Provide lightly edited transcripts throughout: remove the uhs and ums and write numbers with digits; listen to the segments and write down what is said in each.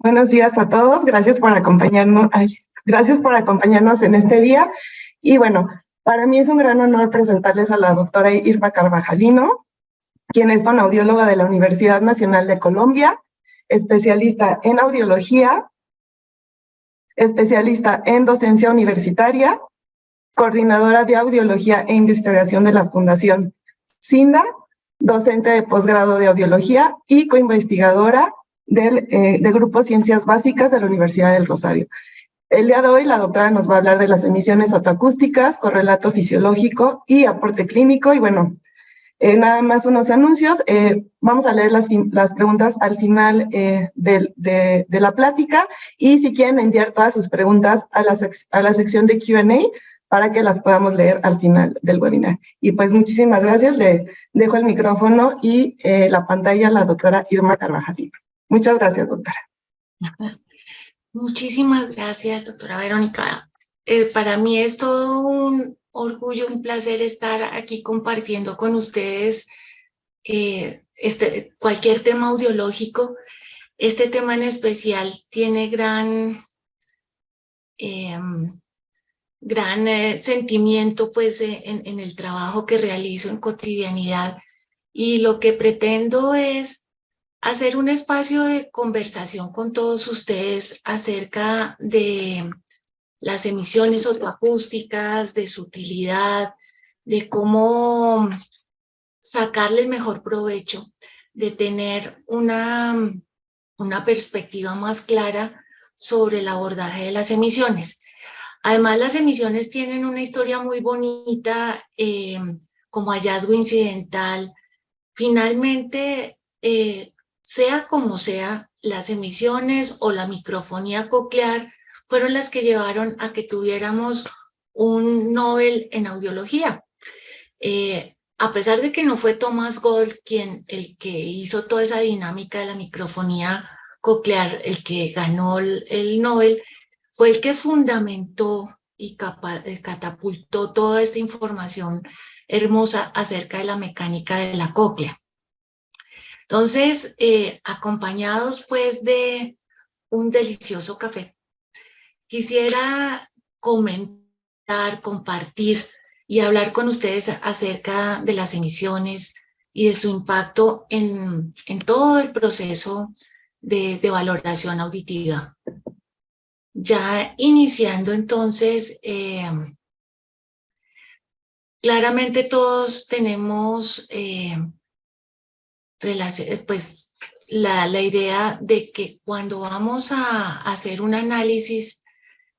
Buenos días a todos, gracias por acompañarnos, gracias por acompañarnos en este día. Y bueno, para mí es un gran honor presentarles a la doctora Irma Carvajalino, quien es fonoaudióloga de la Universidad Nacional de Colombia, especialista en audiología, especialista en docencia universitaria, coordinadora de audiología e investigación de la Fundación SINDA, docente de posgrado de audiología y coinvestigadora de Grupo Ciencias Básicas de la Universidad del Rosario. El día de hoy la doctora nos va a hablar de las emisiones autoacústicas, correlato fisiológico y aporte clínico. Y bueno, nada más unos anuncios. Vamos a leer las preguntas al final de la plática, y si quieren enviar todas sus preguntas a la sección de Q&A para que las podamos leer al final del webinar. Y pues muchísimas gracias. Le dejo el micrófono y la pantalla a la doctora Irma Carvajalino. Muchas gracias, doctora. Muchísimas gracias, doctora Verónica. Para mí es todo un orgullo, un placer estar aquí compartiendo con ustedes cualquier tema audiológico. Este tema en especial tiene gran sentimiento pues, en el trabajo que realizo en cotidianidad, y lo que pretendo es hacer un espacio de conversación con todos ustedes acerca de las emisiones autoacústicas, de su utilidad, de cómo sacarle el mejor provecho, de tener una perspectiva más clara sobre el abordaje de las emisiones. Además, las emisiones tienen una historia muy bonita como hallazgo incidental. Finalmente, sea como sea, las emisiones o la microfonía coclear fueron las que llevaron a que tuviéramos un Nobel en audiología. A pesar de que no fue Thomas Gold el que hizo toda esa dinámica de la microfonía coclear, el que ganó el Nobel, fue el que fundamentó y catapultó toda esta información hermosa acerca de la mecánica de la cóclea. Entonces, acompañados pues de un delicioso café, quisiera comentar, compartir y hablar con ustedes acerca de las emisiones y de su impacto en todo el proceso de valoración auditiva. Ya iniciando entonces, claramente todos tenemos pues la idea de que cuando vamos a hacer un análisis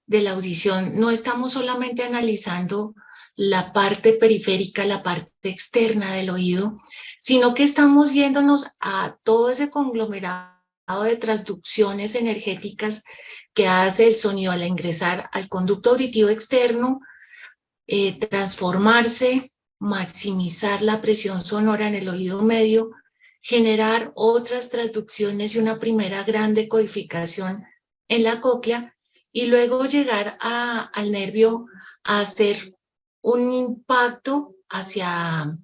de la audición, no estamos solamente analizando la parte periférica, la parte externa del oído, sino que estamos yéndonos a todo ese conglomerado de transducciones energéticas que hace el sonido al ingresar al conducto auditivo externo, transformarse, maximizar la presión sonora en el oído medio, generar otras transducciones y una primera gran decodificación en la cóclea, y luego llegar al nervio a hacer un impacto hacia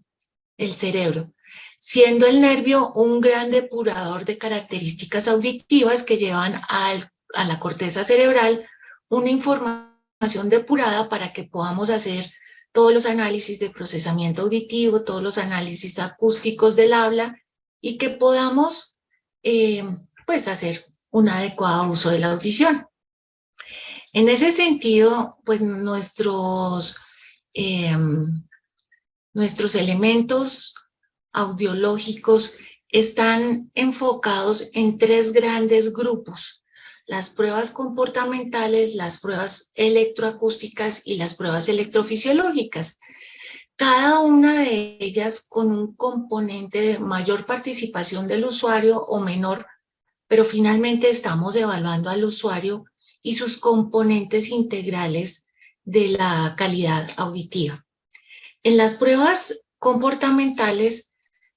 el cerebro, siendo el nervio un gran depurador de características auditivas que llevan a la corteza cerebral una información depurada para que podamos hacer todos los análisis de procesamiento auditivo, todos los análisis acústicos del habla, y que podamos pues hacer un adecuado uso de la audición. En ese sentido, pues nuestros elementos audiológicos están enfocados en tres grandes grupos: las pruebas comportamentales, las pruebas electroacústicas y las pruebas electrofisiológicas. Cada una de ellas con un componente de mayor participación del usuario o menor, pero finalmente estamos evaluando al usuario y sus componentes integrales de la calidad auditiva. En las pruebas comportamentales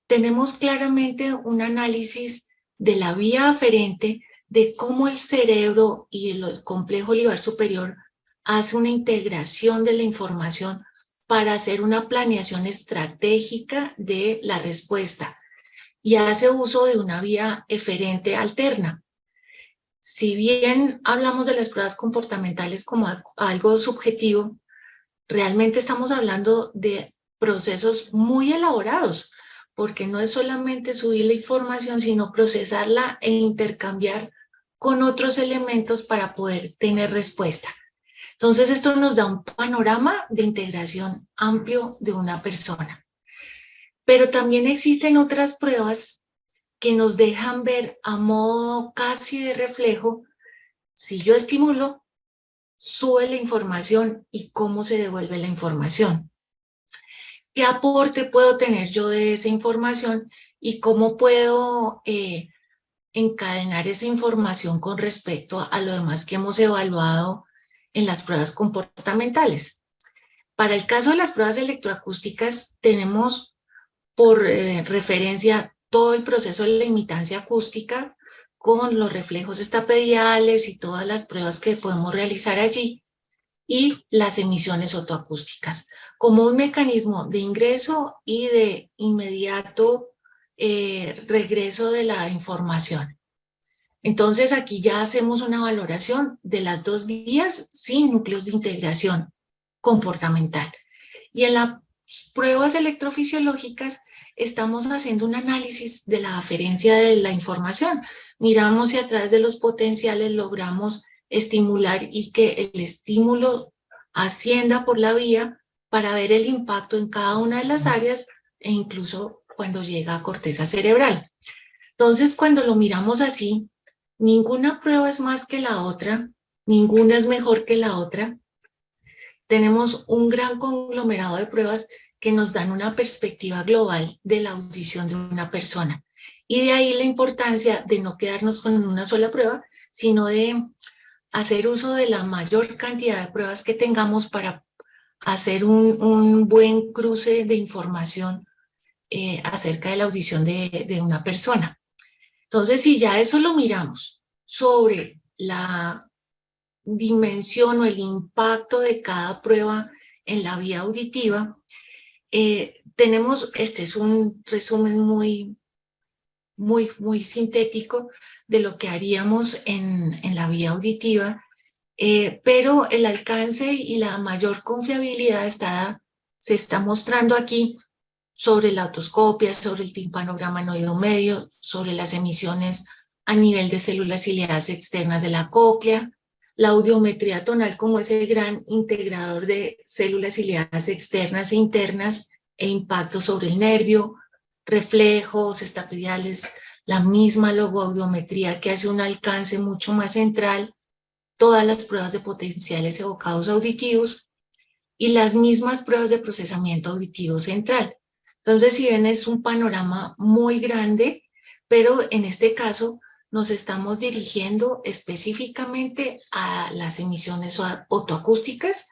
tenemos claramente un análisis de la vía aferente, de cómo el cerebro y el complejo libar superior hace una integración de la información para hacer una planeación estratégica de la respuesta, y hace uso de una vía eferente alterna. si bien hablamos de las pruebas comportamentales como algo subjetivo, realmente estamos hablando de procesos muy elaborados, porque no es solamente subir la información, sino procesarla e intercambiar con otros elementos para poder tener respuesta. Entonces, esto nos da un panorama de integración amplio de una persona. Pero también existen otras pruebas que nos dejan ver a modo casi de reflejo, si yo estimulo, sube la información y cómo se devuelve la información. ¿Qué aporte puedo tener yo de esa información y cómo puedo encadenar esa información con respecto a lo demás que hemos evaluado en las pruebas comportamentales? Para el caso de las pruebas electroacústicas, tenemos por referencia todo el proceso de la imitancia acústica con los reflejos estapediales y todas las pruebas que podemos realizar allí, y las emisiones otoacústicas como un mecanismo de ingreso y de inmediato regreso de la información. Entonces aquí ya hacemos una valoración de las dos vías sin núcleos de integración comportamental. Y en las pruebas electrofisiológicas estamos haciendo un análisis de la aferencia de la información. Miramos si a través de los potenciales logramos estimular y que el estímulo ascienda por la vía para ver el impacto en cada una de las áreas e incluso cuando llega a corteza cerebral. Entonces, cuando lo miramos así, ninguna prueba es más que la otra, ninguna es mejor que la otra. Tenemos un gran conglomerado de pruebas que nos dan una perspectiva global de la audición de una persona. Y de ahí la importancia de no quedarnos con una sola prueba, sino de hacer uso de la mayor cantidad de pruebas que tengamos para hacer un buen cruce de información acerca de la audición de una persona. Entonces, si ya eso lo miramos sobre la dimensión o el impacto de cada prueba en la vía auditiva, tenemos, este es un resumen muy sintético de lo que haríamos en la vía auditiva, pero el alcance y la mayor confiabilidad se está mostrando aquí sobre la otoscopia, sobre el timpanograma en oído medio, sobre las emisiones a nivel de células ciliadas externas de la cóclea, la audiometría tonal como ese gran integrador de células ciliadas externas e internas e impacto sobre el nervio, reflejos estapediales, la misma logoaudiometría que hace un alcance mucho más central, todas las pruebas de potenciales evocados auditivos y las mismas pruebas de procesamiento auditivo central. Entonces, si bien es un panorama muy grande, pero en este caso nos estamos dirigiendo específicamente a las emisiones otoacústicas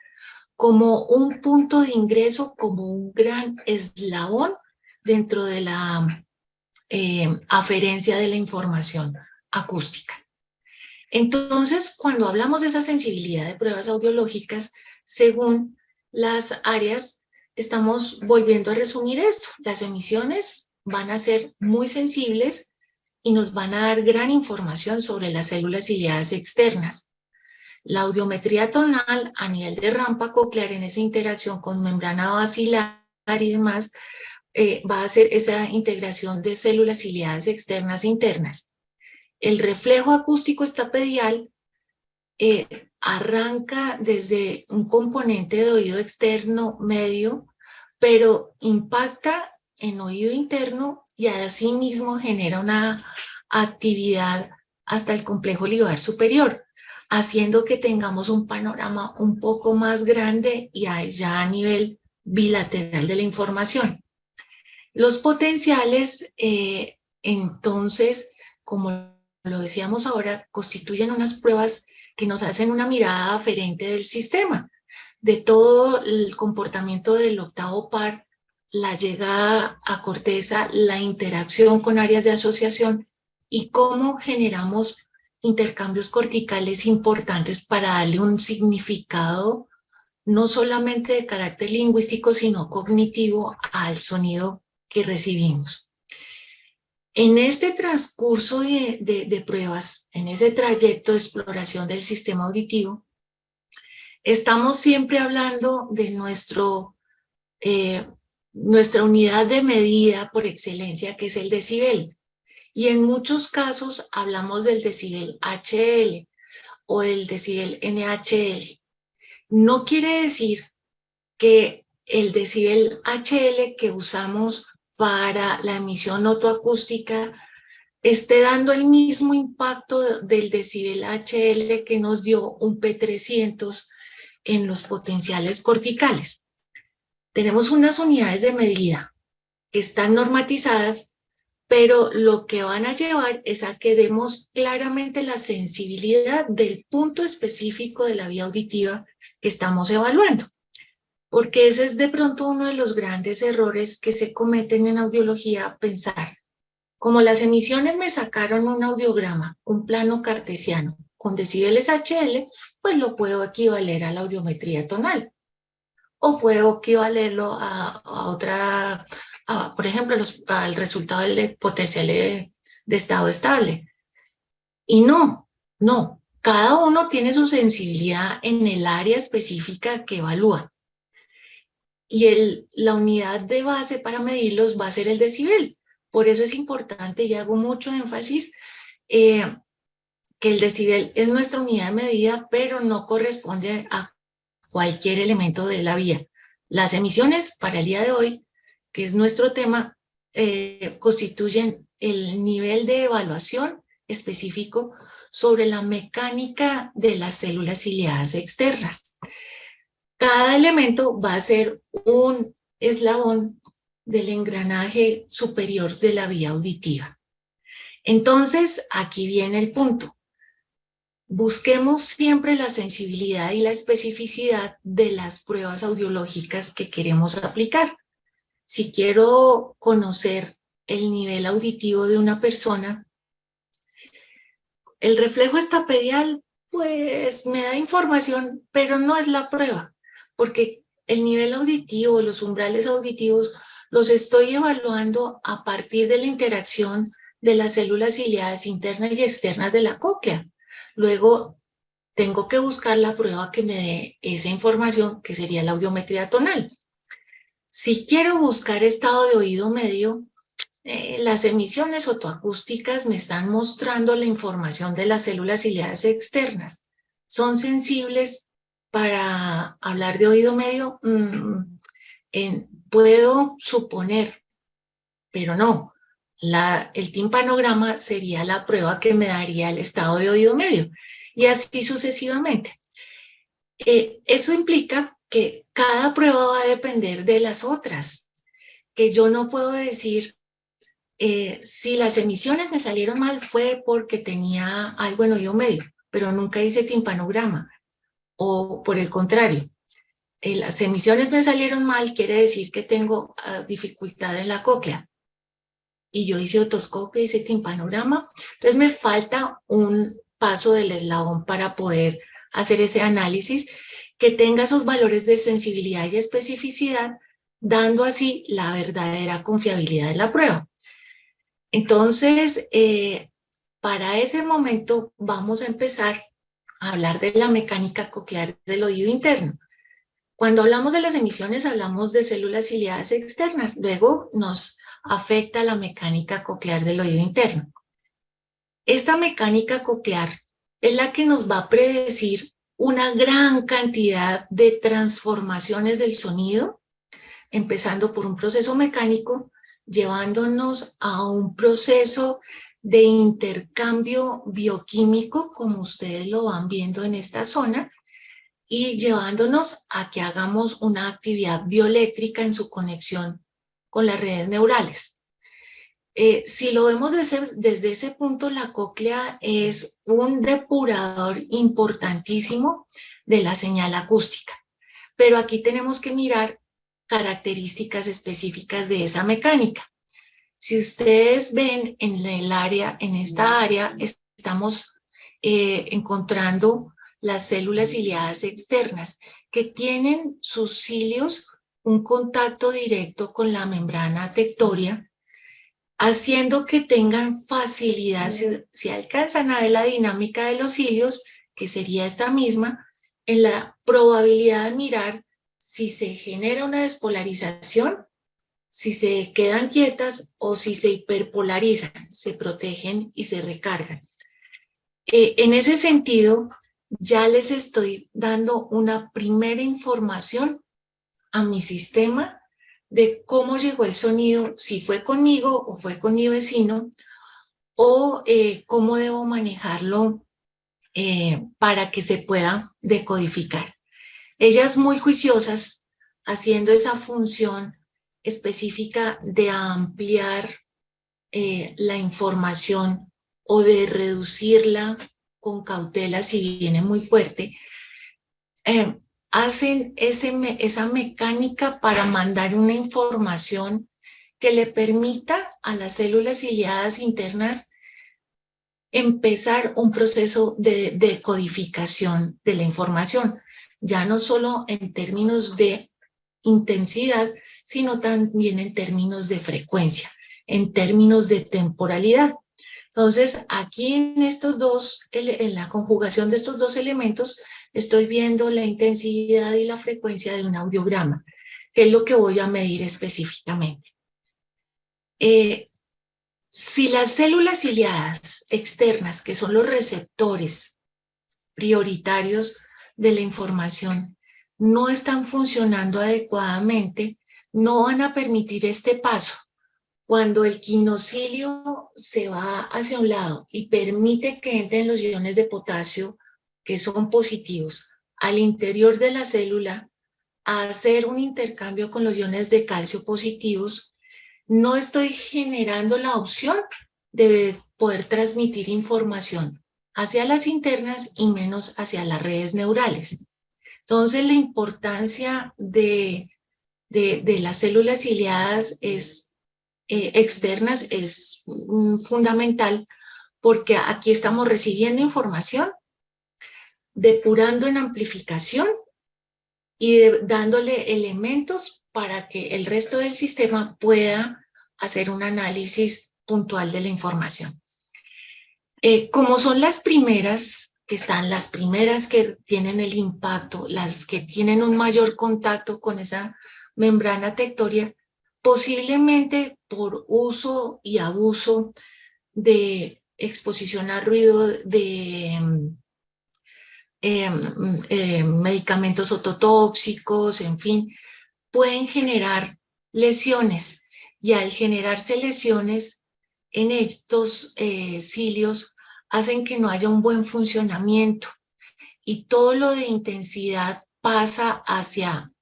como un punto de ingreso, como un gran eslabón dentro de la aferencia de la información acústica. Entonces, cuando hablamos de esa sensibilidad de pruebas audiológicas, según las áreas, estamos volviendo a resumir esto. Las emisiones van a ser muy sensibles y nos van a dar gran información sobre las células ciliadas externas. La audiometría tonal a nivel de rampa coclear en esa interacción con membrana basilar y demás, va a hacer esa integración de células ciliadas externas e internas. El reflejo acústico estapedial arranca desde un componente de oído externo medio, pero impacta en oído interno y asimismo genera una actividad hasta el complejo libar superior, haciendo que tengamos un panorama un poco más grande y ya a nivel bilateral de la información. Los potenciales, entonces, como lo decíamos ahora, constituyen unas pruebas que nos hacen una mirada aferente del sistema, de todo el comportamiento del octavo par, la llegada a corteza, la interacción con áreas de asociación y cómo generamos intercambios corticales importantes para darle un significado no solamente de carácter lingüístico, sino cognitivo al sonido que recibimos. En este transcurso de pruebas, en ese trayecto de exploración del sistema auditivo, estamos siempre hablando de nuestra unidad de medida por excelencia, que es el decibel. Y en muchos casos hablamos del decibel HL o el decibel NHL. No quiere decir que el decibel HL que usamos para la emisión otoacústica esté dando el mismo impacto del decibel HL que nos dio un P300 en los potenciales corticales. Tenemos unas unidades de medida que están normatizadas, pero lo que van a llevar es a que demos claramente la sensibilidad del punto específico de la vía auditiva que estamos evaluando. Porque ese es de pronto uno de los grandes errores que se cometen en audiología, pensar, como las emisiones me sacaron un audiograma, un plano cartesiano, con decibeles HL, pues lo puedo equivaler a la audiometría tonal. O puedo equivalerlo por ejemplo, al resultado del potencial de estado estable. Y no. Cada uno tiene su sensibilidad en el área específica que evalúa. Y la unidad de base para medirlos va a ser el decibel. Por eso es importante, y hago mucho énfasis, que el decibel es nuestra unidad de medida, pero no corresponde a cualquier elemento de la vía. Las emisiones para el día de hoy, que es nuestro tema, constituyen el nivel de evaluación específico sobre la mecánica de las células ciliadas externas. Cada elemento va a ser un eslabón del engranaje superior de la vía auditiva. Entonces, aquí viene el punto. Busquemos siempre la sensibilidad y la especificidad de las pruebas audiológicas que queremos aplicar. Si quiero conocer el nivel auditivo de una persona, el reflejo estapedial, pues me da información, pero no es la prueba, porque el nivel auditivo, los umbrales auditivos, los estoy evaluando a partir de la interacción de las células ciliadas internas y externas de la cóclea. Luego, tengo que buscar la prueba que me dé esa información, que sería la audiometría tonal. Si quiero buscar estado de oído medio, las emisiones otoacústicas me están mostrando la información de las células ciliadas externas. ¿Son sensibles para hablar de oído medio? Puedo suponer, pero no. El timpanograma sería la prueba que me daría el estado de oído medio, y así sucesivamente. Eso implica que cada prueba va a depender de las otras, que yo no puedo decir, si las emisiones me salieron mal fue porque tenía algo en oído medio, pero nunca hice timpanograma. O por el contrario, las emisiones me salieron mal quiere decir que tengo dificultad en la cóclea. Y yo hice otoscopia, hice timpanograma. Entonces me falta un paso del eslabón para poder hacer ese análisis que tenga esos valores de sensibilidad y especificidad, dando así la verdadera confiabilidad de la prueba. Entonces, para ese momento vamos a empezar a hablar de la mecánica coclear del oído interno. Cuando hablamos de las emisiones, hablamos de células ciliadas externas. Luego nos afecta la mecánica coclear del oído interno. Esta mecánica coclear es la que nos va a predecir una gran cantidad de transformaciones del sonido, empezando por un proceso mecánico, llevándonos a un proceso de intercambio bioquímico, como ustedes lo van viendo en esta zona, y llevándonos a que hagamos una actividad bioeléctrica en su conexión con las redes neurales. Si lo vemos desde ese punto, la cóclea es un depurador importantísimo de la señal acústica, pero aquí tenemos que mirar características específicas de esa mecánica. Si ustedes ven en esta área, estamos encontrando las células ciliadas externas que tienen sus cilios un contacto directo con la membrana tectoria, haciendo que tengan facilidad, si alcanzan a ver la dinámica de los cilios, que sería esta misma, en la probabilidad de mirar si se genera una despolarización, si se quedan quietas o si se hiperpolarizan, se protegen y se recargan. En ese sentido, ya les estoy dando una primera información a mi sistema de cómo llegó el sonido, si fue conmigo o fue con mi vecino, o cómo debo manejarlo para que se pueda decodificar. Ellas muy juiciosas, haciendo esa función específica de ampliar la información o de reducirla con cautela si viene muy fuerte, hacen esa mecánica para mandar una información que le permita a las células ciliadas internas empezar un proceso de decodificación de la información, ya no solo en términos de intensidad, sino también en términos de frecuencia, en términos de temporalidad. Entonces, aquí en la conjugación de estos dos elementos, estoy viendo la intensidad y la frecuencia de un audiograma, que es lo que voy a medir específicamente. Si las células ciliadas externas, que son los receptores prioritarios de la información, no están funcionando adecuadamente, no van a permitir este paso. Cuando el quinocilio se va hacia un lado y permite que entren los iones de potasio, que son positivos, al interior de la célula, a hacer un intercambio con los iones de calcio positivos, no estoy generando la opción de poder transmitir información hacia las internas y menos hacia las redes neurales. Entonces, la importancia de las células ciliadas externas es fundamental, porque aquí estamos recibiendo información, depurando en amplificación y dándole elementos para que el resto del sistema pueda hacer un análisis puntual de la información. Como son las primeras, las primeras que tienen el impacto, las que tienen un mayor contacto con esa membrana tectoria, posiblemente por uso y abuso de exposición a ruido, de medicamentos ototóxicos, en fin, pueden generar lesiones, y al generarse lesiones en estos cilios hacen que no haya un buen funcionamiento, y todo lo de intensidad pasa hacia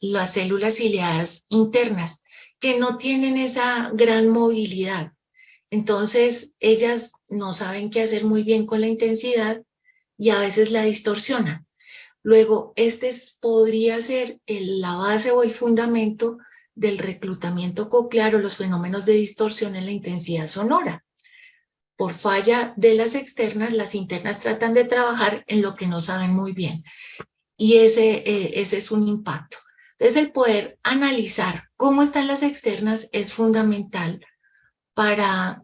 las células ciliadas internas, que no tienen esa gran movilidad. Entonces, ellas no saben qué hacer muy bien con la intensidad y a veces la distorsionan. Luego, podría ser la base o el fundamento del reclutamiento coclear o los fenómenos de distorsión en la intensidad sonora. Por falla de las externas, las internas tratan de trabajar en lo que no saben muy bien. Y ese es un impacto. Entonces, el poder analizar cómo están las externas es fundamental para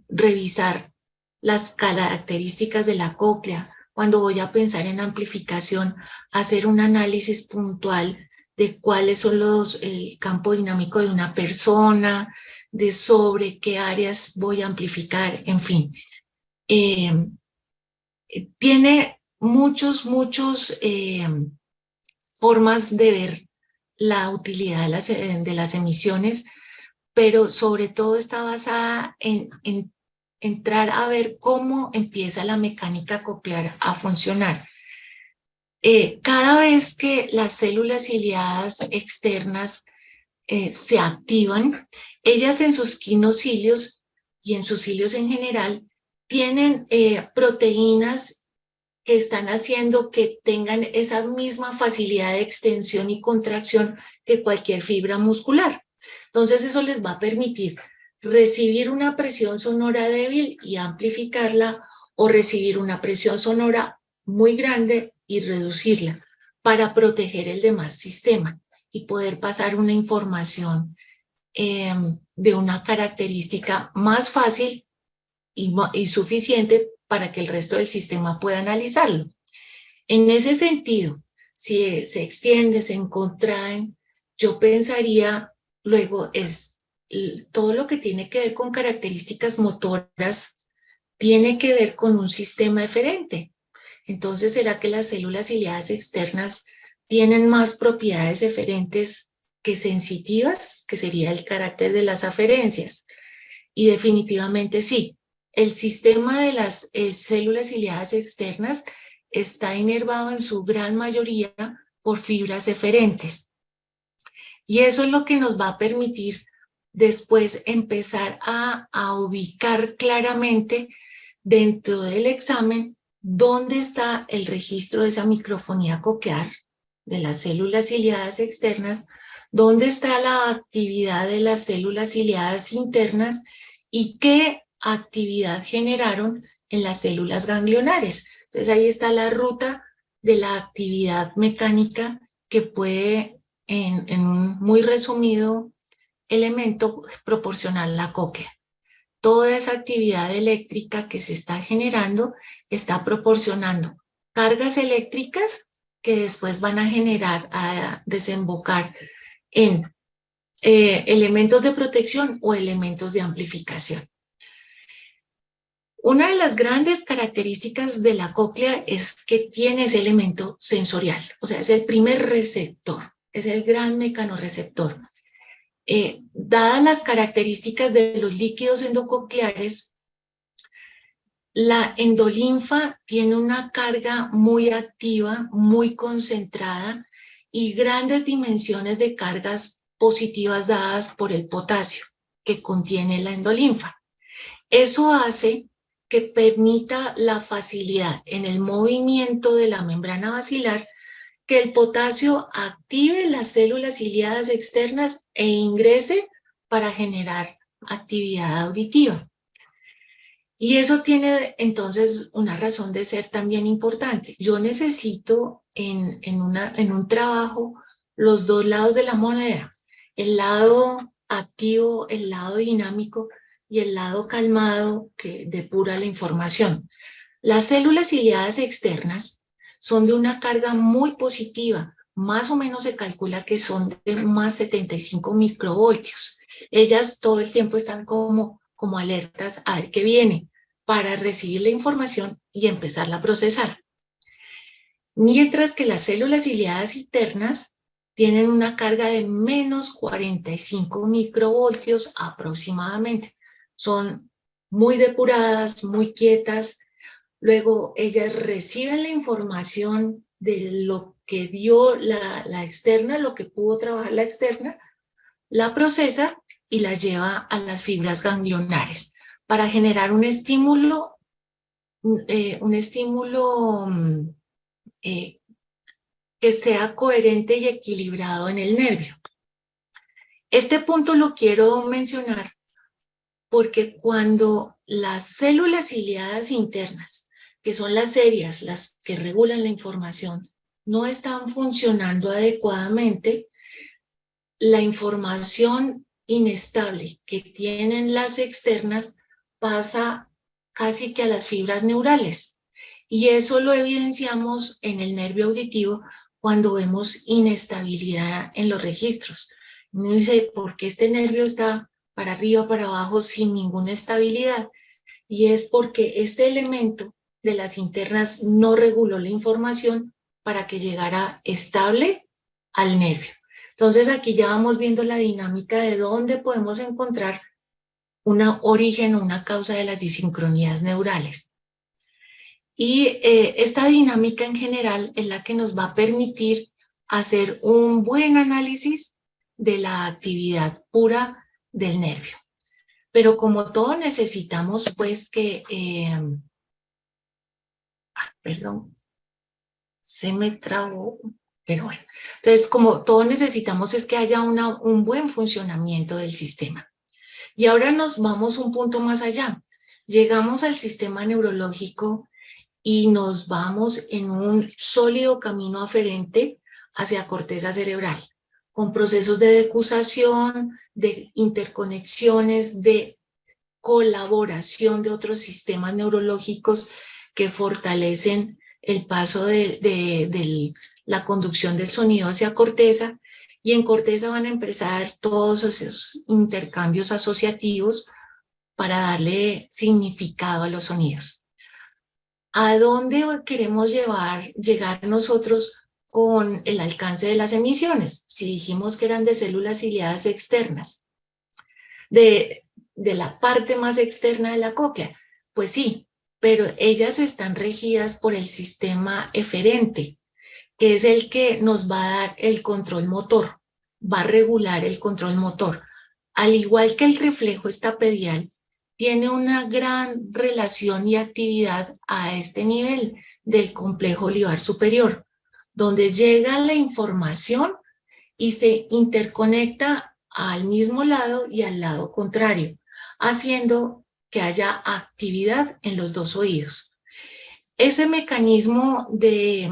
revisar las características de la cóclea. Cuando voy a pensar en amplificación, hacer un análisis puntual de cuáles son el campo dinámico de una persona, de sobre qué áreas voy a amplificar, en fin. Tiene muchos formas de ver la utilidad de las emisiones, pero sobre todo está basada en entrar a ver cómo empieza la mecánica coclear a funcionar. Cada vez que las células ciliadas externas se activan, ellas en sus quinocilios y en sus cilios en general tienen proteínas que están haciendo que tengan esa misma facilidad de extensión y contracción que cualquier fibra muscular. Entonces, eso les va a permitir recibir una presión sonora débil y amplificarla, o recibir una presión sonora muy grande y reducirla, para proteger el demás sistema y poder pasar una información de una característica más fácil y suficiente para que el resto del sistema pueda analizarlo. En ese sentido, si se extiende, se contraen, yo pensaría luego todo lo que tiene que ver con características motoras tiene que ver con un sistema eferente. Entonces, ¿será que las células ciliadas externas tienen más propiedades eferentes que sensitivas, que sería el carácter de las aferencias? Y definitivamente sí. El sistema de las células ciliadas externas está inervado en su gran mayoría por fibras eferentes. Y eso es lo que nos va a permitir después empezar a ubicar claramente dentro del examen dónde está el registro de esa microfonía cochlear de las células ciliadas externas, dónde está la actividad de las células ciliadas internas y qué actividad generaron en las células ganglionares. Entonces ahí está la ruta de la actividad mecánica que puede, en un muy resumido elemento, proporcionar la cóclea. Toda esa actividad eléctrica que se está generando está proporcionando cargas eléctricas que después van a generar, a desembocar en elementos de protección o elementos de amplificación. Una de las grandes características de la cóclea es que tiene ese elemento sensorial, o sea, es el primer receptor, es el gran mecanorreceptor. Dadas las características de los líquidos endococleares, la endolinfa tiene una carga muy activa, muy concentrada y grandes dimensiones de cargas positivas dadas por el potasio que contiene la endolinfa. Eso hace que permita la facilidad en el movimiento de la membrana basilar, que el potasio active las células ciliadas externas e ingrese para generar actividad auditiva. Y eso tiene entonces una razón de ser también importante. Yo necesito en un trabajo los dos lados de la moneda, el lado activo, el lado dinámico y el lado calmado que depura la información. Las células ciliadas externas son de una carga muy positiva, más o menos se calcula que son de más 75 microvoltios. Ellas todo el tiempo están como alertas a ver qué viene, para recibir la información y empezarla a procesar. Mientras que las células ciliadas internas tienen una carga de menos 45 microvoltios aproximadamente. Son muy depuradas, muy quietas. Luego ellas reciben la información de lo que dio la externa, lo que pudo trabajar la externa, la procesa y la lleva a las fibras ganglionares para generar un estímulo que sea coherente y equilibrado en el nervio. Este punto lo quiero mencionar porque cuando las células ciliadas internas, que son las serias, las que regulan la información, no están funcionando adecuadamente, la información inestable que tienen las externas pasa casi que a las fibras neurales. Y eso lo evidenciamos en el nervio auditivo cuando vemos inestabilidad en los registros. Uno dice, ¿por qué este nervio está para arriba, para abajo, sin ninguna estabilidad? Y es porque este elemento de las internas no reguló la información para que llegara estable al nervio. Entonces aquí ya vamos viendo la dinámica de dónde podemos encontrar un origen o una causa de las disincronías neurales. Y esta dinámica en general es la que nos va a permitir hacer un buen análisis de la actividad pura del nervio. Pero como todo necesitamos pues que, perdón, se me trabó, pero bueno. Entonces como todo necesitamos es que haya un buen funcionamiento del sistema. Y ahora nos vamos un punto más allá. Llegamos al sistema neurológico y nos vamos en un sólido camino aferente hacia corteza cerebral. con procesos de decusación, de interconexiones, de colaboración de otros sistemas neurológicos que fortalecen el paso de la conducción del sonido hacia corteza, y en corteza van a empezar todos esos intercambios asociativos para darle significado a los sonidos. ¿A dónde queremos llegar nosotros con el alcance de las emisiones? Si dijimos que eran de células ciliadas externas, de la parte más externa de la cóclea, pues sí, pero ellas están regidas por el sistema eferente, que es el que nos va a dar el control motor, va a regular el control motor. Al igual que el reflejo estapedial, tiene una gran relación y actividad a este nivel del complejo olivar superior, donde llega la información y se interconecta al mismo lado y al lado contrario, haciendo que haya actividad en los dos oídos. Ese mecanismo de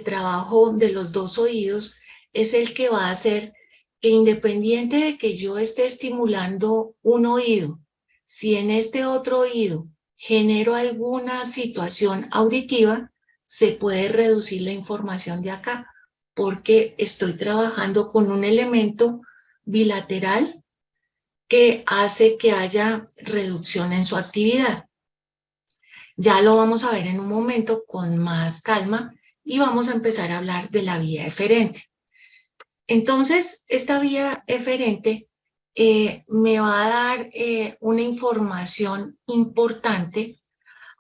trabajo de los dos oídos es el que va a hacer que, independiente de que yo esté estimulando un oído, si en este otro oído genero alguna situación auditiva, se puede reducir la información de acá, porque estoy trabajando con un elemento bilateral que hace que haya reducción en su actividad. Ya lo vamos a ver en un momento con más calma y vamos a empezar a hablar de la vía eferente. Entonces, esta vía eferente me va a dar una información importante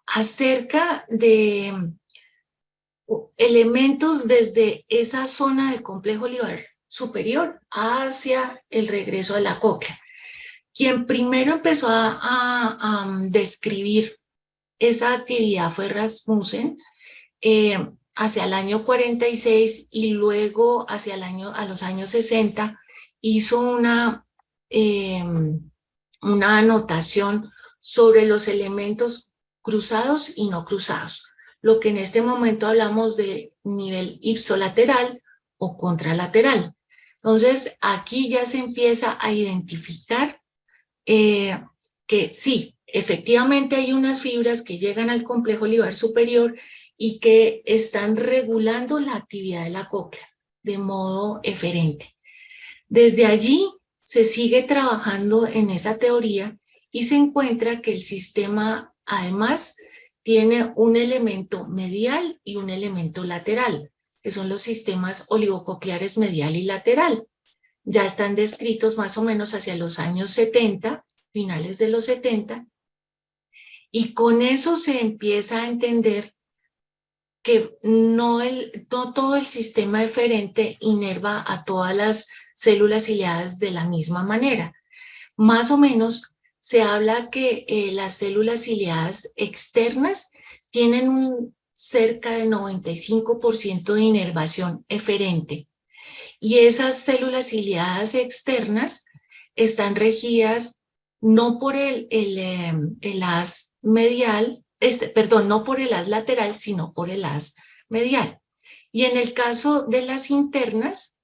acerca de elementos desde esa zona del complejo olivar superior hacia el regreso a la cóclea. Quien primero empezó a describir esa actividad fue Rasmussen hacia el año 46, y luego a los años 60 hizo una anotación sobre los elementos cruzados y no cruzados, lo que en este momento hablamos de nivel ipsolateral o contralateral. Entonces, aquí ya se empieza a identificar que sí, efectivamente hay unas fibras que llegan al complejo olivar superior y que están regulando la actividad de la cóclea de modo eferente. Desde allí se sigue trabajando en esa teoría y se encuentra que el sistema además tiene un elemento medial y un elemento lateral, que son los sistemas oligococleares medial y lateral. Ya están descritos más o menos hacia los años 70, finales de los 70, y con eso se empieza a entender que no todo el sistema eferente inerva a todas las células ciliadas de la misma manera. Más o menos se habla que las células ciliadas externas tienen cerca del 95% de inervación eferente, y esas células ciliadas externas están regidas no por el haz medial, no por el haz lateral, sino por el haz medial. Y en el caso de las internas,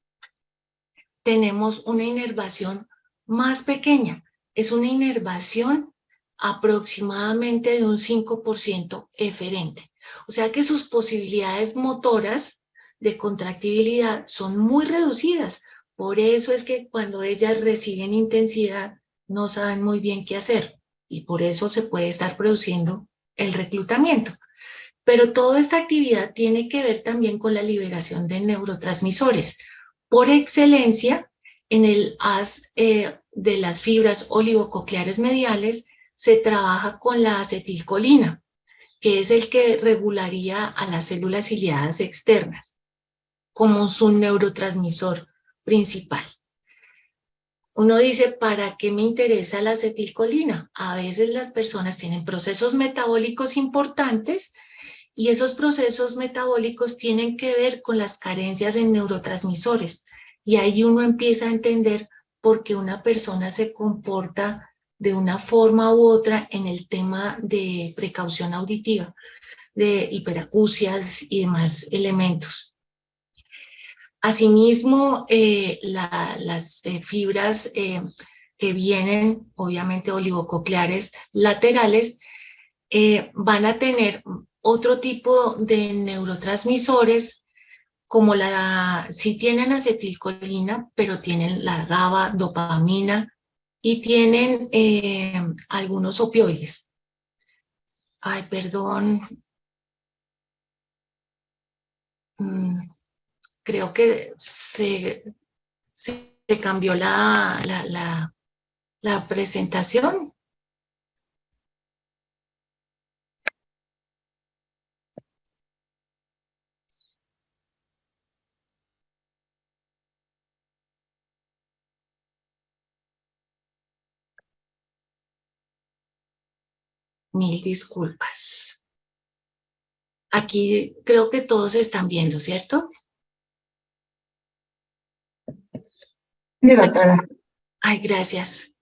tenemos una inervación más pequeña. Es una inervación aproximadamente de un 5% eferente. O sea que sus posibilidades motoras de contractibilidad son muy reducidas. Por eso es que cuando ellas reciben intensidad no saben muy bien qué hacer, y por eso se puede estar produciendo el reclutamiento. Pero toda esta actividad tiene que ver también con la liberación de neurotransmisores. Por excelencia, en el haz de las fibras oligococleares mediales se trabaja con la acetilcolina, que es el que regularía a las células ciliadas externas como su neurotransmisor principal. Uno dice, ¿para qué me interesa la acetilcolina? A veces las personas tienen procesos metabólicos importantes y esos procesos metabólicos tienen que ver con las carencias en neurotransmisores, y ahí uno empieza a entender por qué una persona se comporta de una forma u otra en el tema de precaución auditiva, de hiperacusias y demás elementos. Asimismo, las fibras que vienen, obviamente oligococleares laterales, van a tener otro tipo de neurotransmisores, como sí tienen acetilcolina, pero tienen la GABA, dopamina y tienen algunos opioides. Ay, perdón. Creo que se cambió la presentación. Mil disculpas. Aquí creo que todos están viendo, ¿cierto? Sí, doctora. Ay, gracias.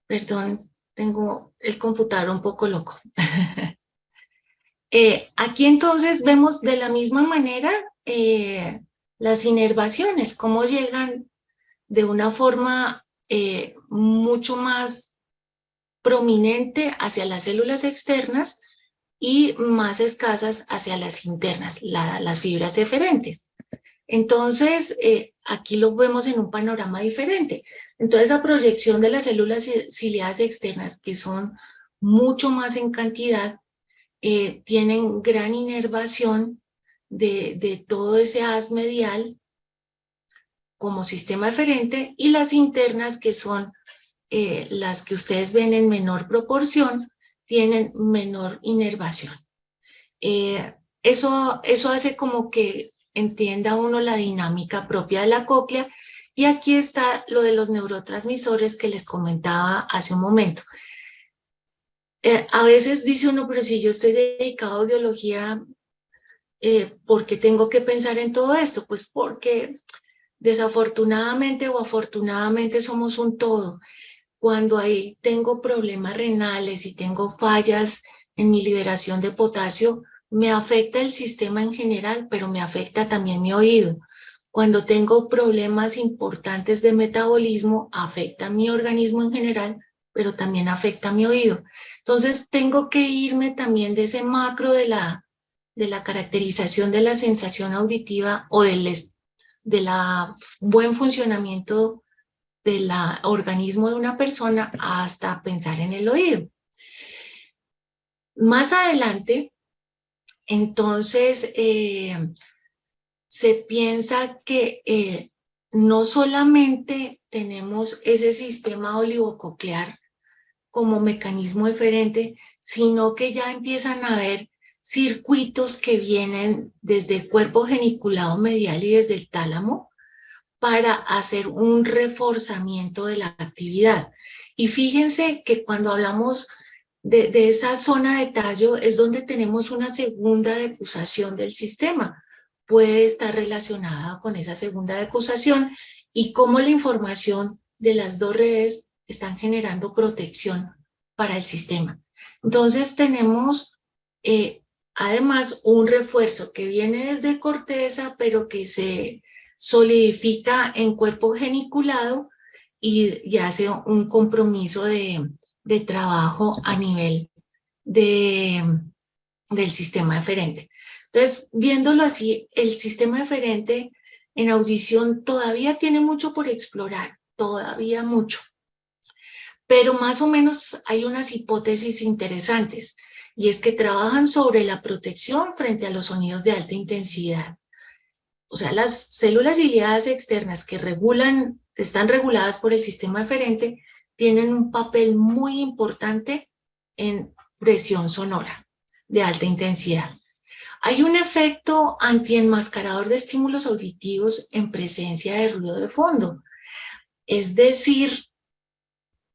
Perdón, tengo el computador un poco loco. Aquí entonces vemos de la misma manera las inervaciones, cómo llegan de una forma mucho más prominente hacia las células externas y más escasas hacia las internas, las fibras eferentes. Entonces, aquí lo vemos en un panorama diferente. Entonces, la proyección de las células ciliadas externas, que son mucho más en cantidad, tienen gran inervación de todo ese haz medial como sistema eferente, y las internas, que son las que ustedes ven en menor proporción, tienen menor inervación. Eso hace como que entienda uno la dinámica propia de la cóclea, y aquí está lo de los neurotransmisores que les comentaba hace un momento. A veces dice uno, pero si yo estoy dedicado a audiología, ¿por qué tengo que pensar en todo esto? Pues porque desafortunadamente o afortunadamente somos un todo. Cuando ahí tengo problemas renales y tengo fallas en mi liberación de potasio, me afecta el sistema en general, pero me afecta también mi oído. Cuando tengo problemas importantes de metabolismo, afecta mi organismo en general, pero también afecta mi oído. Entonces, tengo que irme también de ese macro de la caracterización de la sensación auditiva o de la buen funcionamiento del organismo de una persona hasta pensar en el oído. Más adelante, entonces, se piensa que no solamente tenemos ese sistema oligococlear como mecanismo eferente, sino que ya empiezan a haber circuitos que vienen desde el cuerpo geniculado medial y desde el tálamo para hacer un reforzamiento de la actividad. Y fíjense que cuando hablamos de esa zona de tallo es donde tenemos una segunda decusación del sistema. Puede estar relacionada con esa segunda decusación y cómo la información de las dos redes están generando protección para el sistema. Entonces tenemos además un refuerzo que viene desde corteza, pero que se solidifica en cuerpo geniculado y hace un compromiso de trabajo a nivel del sistema eferente. Entonces, viéndolo así, el sistema eferente en audición todavía tiene mucho por explorar, todavía mucho. Pero más o menos hay unas hipótesis interesantes, y es que trabajan sobre la protección frente a los sonidos de alta intensidad. O sea, las células ciliadas externas que están reguladas por el sistema eferente, tienen un papel muy importante en presión sonora de alta intensidad. Hay un efecto antienmascarador de estímulos auditivos en presencia de ruido de fondo. Es decir,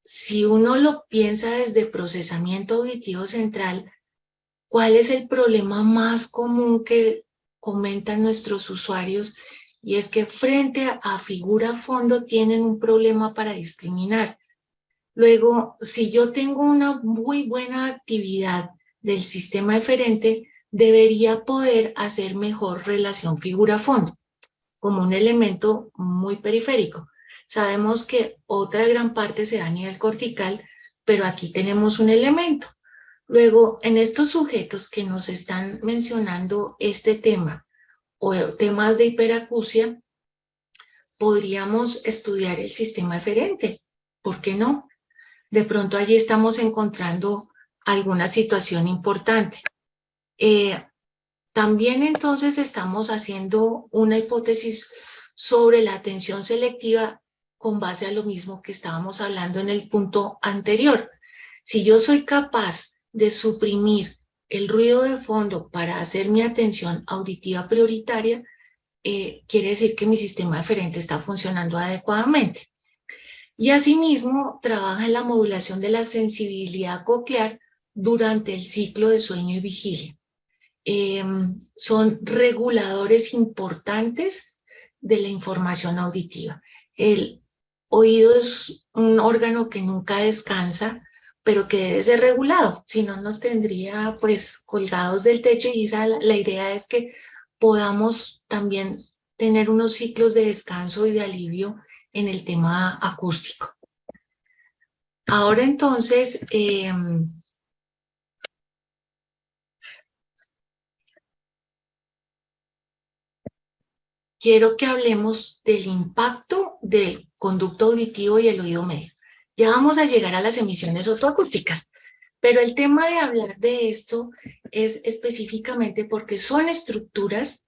si uno lo piensa desde procesamiento auditivo central, ¿cuál es el problema más común que comentan nuestros usuarios? Y es que frente a figura fondo tienen un problema para discriminar. Luego, si yo tengo una muy buena actividad del sistema eferente, debería poder hacer mejor relación figura-fondo. como un elemento muy periférico. Sabemos que otra gran parte se da a nivel cortical, pero aquí tenemos un elemento. Luego, en estos sujetos que nos están mencionando este tema o temas de hiperacusia, podríamos estudiar el sistema eferente. ¿Por qué no? De pronto allí estamos encontrando alguna situación importante. También entonces estamos haciendo una hipótesis sobre la atención selectiva con base a lo mismo que estábamos hablando en el punto anterior. Si yo soy capaz de suprimir el ruido de fondo para hacer mi atención auditiva prioritaria, quiere decir que mi sistema eferente está funcionando adecuadamente. Y asimismo, trabaja en la modulación de la sensibilidad coclear durante el ciclo de sueño y vigilia. Son reguladores importantes de la información auditiva. El oído es un órgano que nunca descansa, pero que debe ser regulado, si no nos tendría pues colgados del techo, y la idea es que podamos también tener unos ciclos de descanso y de alivio en el tema acústico. Ahora entonces, quiero que hablemos del impacto del conducto auditivo y el oído medio. Ya vamos a llegar a las emisiones otoacústicas, pero el tema de hablar de esto es específicamente porque son estructuras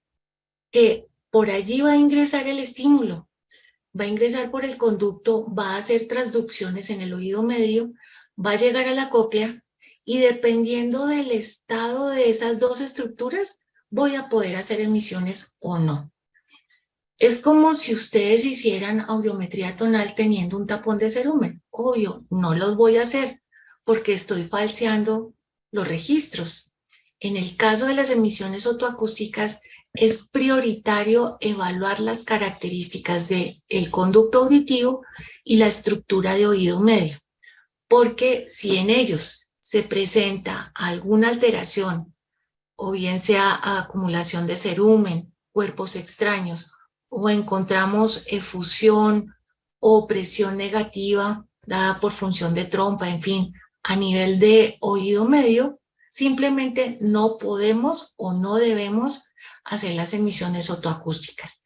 que por allí va a ingresar el estímulo, va a ingresar por el conducto, va a hacer transducciones en el oído medio, va a llegar a la cóclea, y dependiendo del estado de esas dos estructuras, voy a poder hacer emisiones o no. Es como si ustedes hicieran audiometría tonal teniendo un tapón de cerumen. Obvio, no los voy a hacer porque estoy falseando los registros. En el caso de las emisiones otoacústicas, es prioritario evaluar las características del conducto auditivo y la estructura de oído medio, porque si en ellos se presenta alguna alteración, o bien sea acumulación de cerumen, cuerpos extraños, o encontramos efusión o presión negativa dada por función de trompa, en fin, a nivel de oído medio, simplemente no podemos o no debemos hacer las emisiones otoacústicas.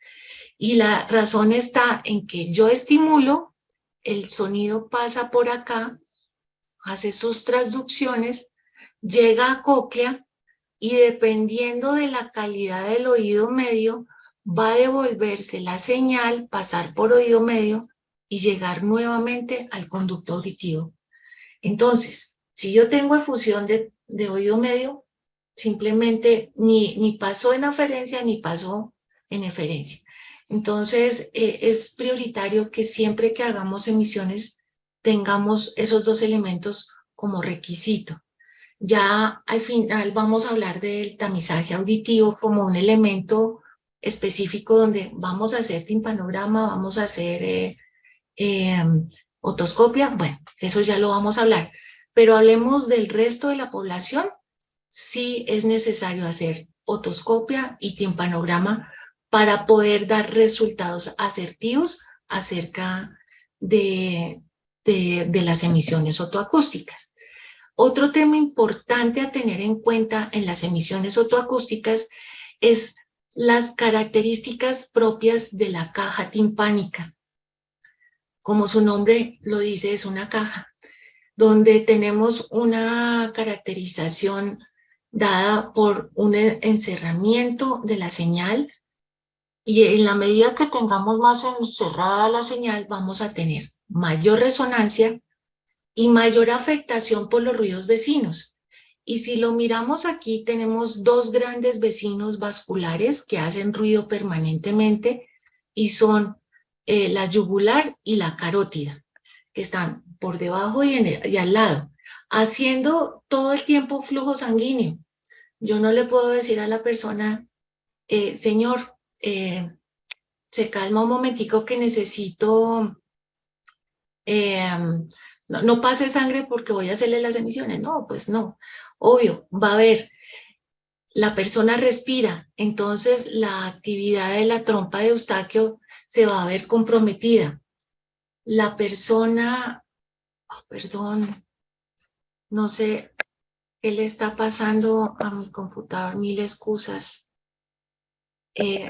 Y la razón está en que yo estimulo, el sonido pasa por acá, hace sus transducciones, llega a cóclea, y dependiendo de la calidad del oído medio, va a devolverse la señal, pasar por oído medio y llegar nuevamente al conducto auditivo. Entonces, si yo tengo efusión de oído medio, simplemente ni pasó en aferencia ni pasó en eferencia. Entonces, es prioritario que siempre que hagamos emisiones tengamos esos dos elementos como requisito. Ya al final vamos a hablar del tamizaje auditivo como un elemento específico donde vamos a hacer timpanograma, vamos a hacer otoscopia. Bueno, eso ya lo vamos a hablar. Pero hablemos del resto de la población. Sí es necesario hacer otoscopia y timpanograma para poder dar resultados asertivos acerca de las emisiones otoacústicas. Otro tema importante a tener en cuenta en las emisiones otoacústicas es las características propias de la caja timpánica. Como su nombre lo dice, es una caja donde tenemos una caracterización dada por un encerramiento de la señal, y en la medida que tengamos más encerrada la señal vamos a tener mayor resonancia y mayor afectación por los ruidos vecinos. Y si lo miramos aquí, tenemos dos grandes vecinos vasculares que hacen ruido permanentemente, y son la yugular y la carótida, que están por debajo y al lado, haciendo todo el tiempo flujo sanguíneo. Yo no le puedo decir a la persona, señor, se calma un momentico que necesito... no pase sangre porque voy a hacerle las emisiones. No, pues no. Obvio, va a haber la persona respira, entonces la actividad de la trompa de Eustaquio se va a ver comprometida. La persona, oh, perdón, no sé qué le está pasando a mi computador, mil excusas.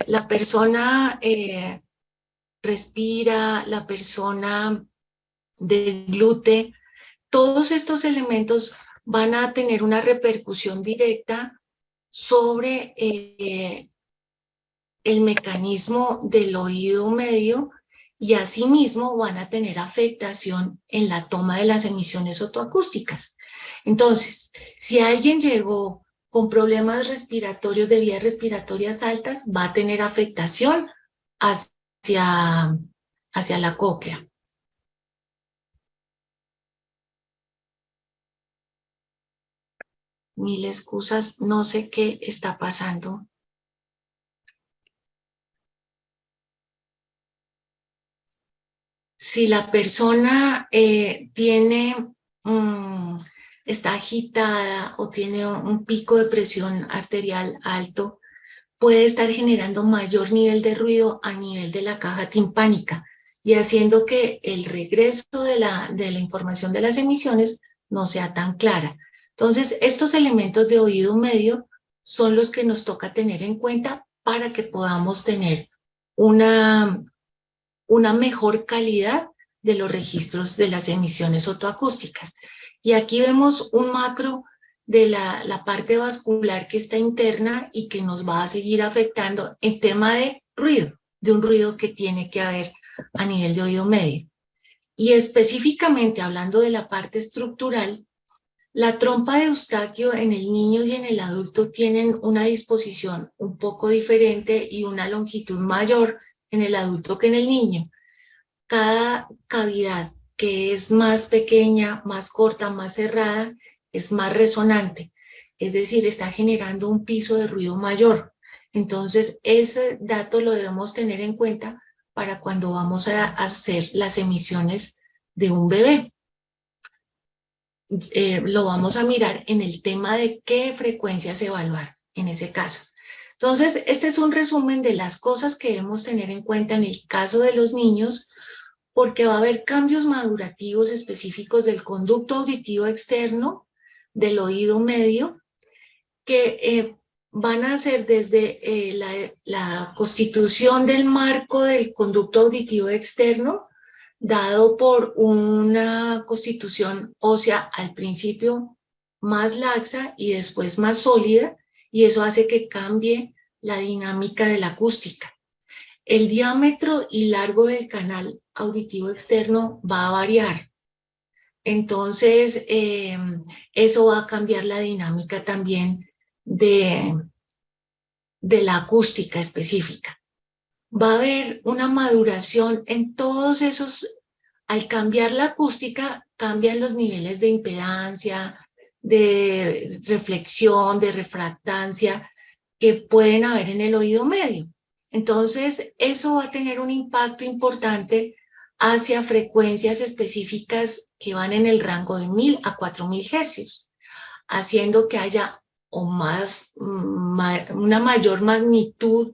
La persona respira, la persona deglute, todos estos elementos van a tener una repercusión directa sobre el mecanismo del oído medio y asimismo van a tener afectación en la toma de las emisiones otoacústicas. Entonces, si alguien llegó con problemas respiratorios de vías respiratorias altas, va a tener afectación hacia la cóclea. Mil excusas, no sé qué está pasando. Si la persona está agitada o tiene un pico de presión arterial alto, puede estar generando mayor nivel de ruido a nivel de la caja timpánica y haciendo que el regreso de la información de las emisiones no sea tan clara. Entonces, estos elementos de oído medio son los que nos toca tener en cuenta para que podamos tener una mejor calidad de los registros de las emisiones otoacústicas. Y aquí vemos un macro de la parte vascular que está interna y que nos va a seguir afectando en tema de ruido, de un ruido que tiene que haber a nivel de oído medio. Y específicamente hablando de la parte estructural, la trompa de Eustaquio en el niño y en el adulto tienen una disposición un poco diferente y una longitud mayor en el adulto que en el niño. Cada cavidad que es más pequeña, más corta, más cerrada, es más resonante. Es decir, está generando un piso de ruido mayor. Entonces, ese dato lo debemos tener en cuenta para cuando vamos a hacer las emisiones de un bebé. Lo vamos a mirar en el tema de qué frecuencias evaluar en ese caso. Entonces, este es un resumen de las cosas que debemos tener en cuenta en el caso de los niños, porque va a haber cambios madurativos específicos del conducto auditivo externo, del oído medio, que van a ser desde la constitución del marco del conducto auditivo externo, dado por una constitución ósea al principio más laxa y después más sólida, y eso hace que cambie la dinámica de la acústica. El diámetro y largo del canal auditivo externo va a variar. Entonces, eso va a cambiar la dinámica también de la acústica específica. Va a haber una maduración en todos esos. Al cambiar la acústica, cambian los niveles de impedancia, de reflexión, de refractancia que pueden haber en el oído medio. Entonces, eso va a tener un impacto importante hacia frecuencias específicas que van en el rango de 1000 a 4000 hercios, haciendo que haya una mayor magnitud,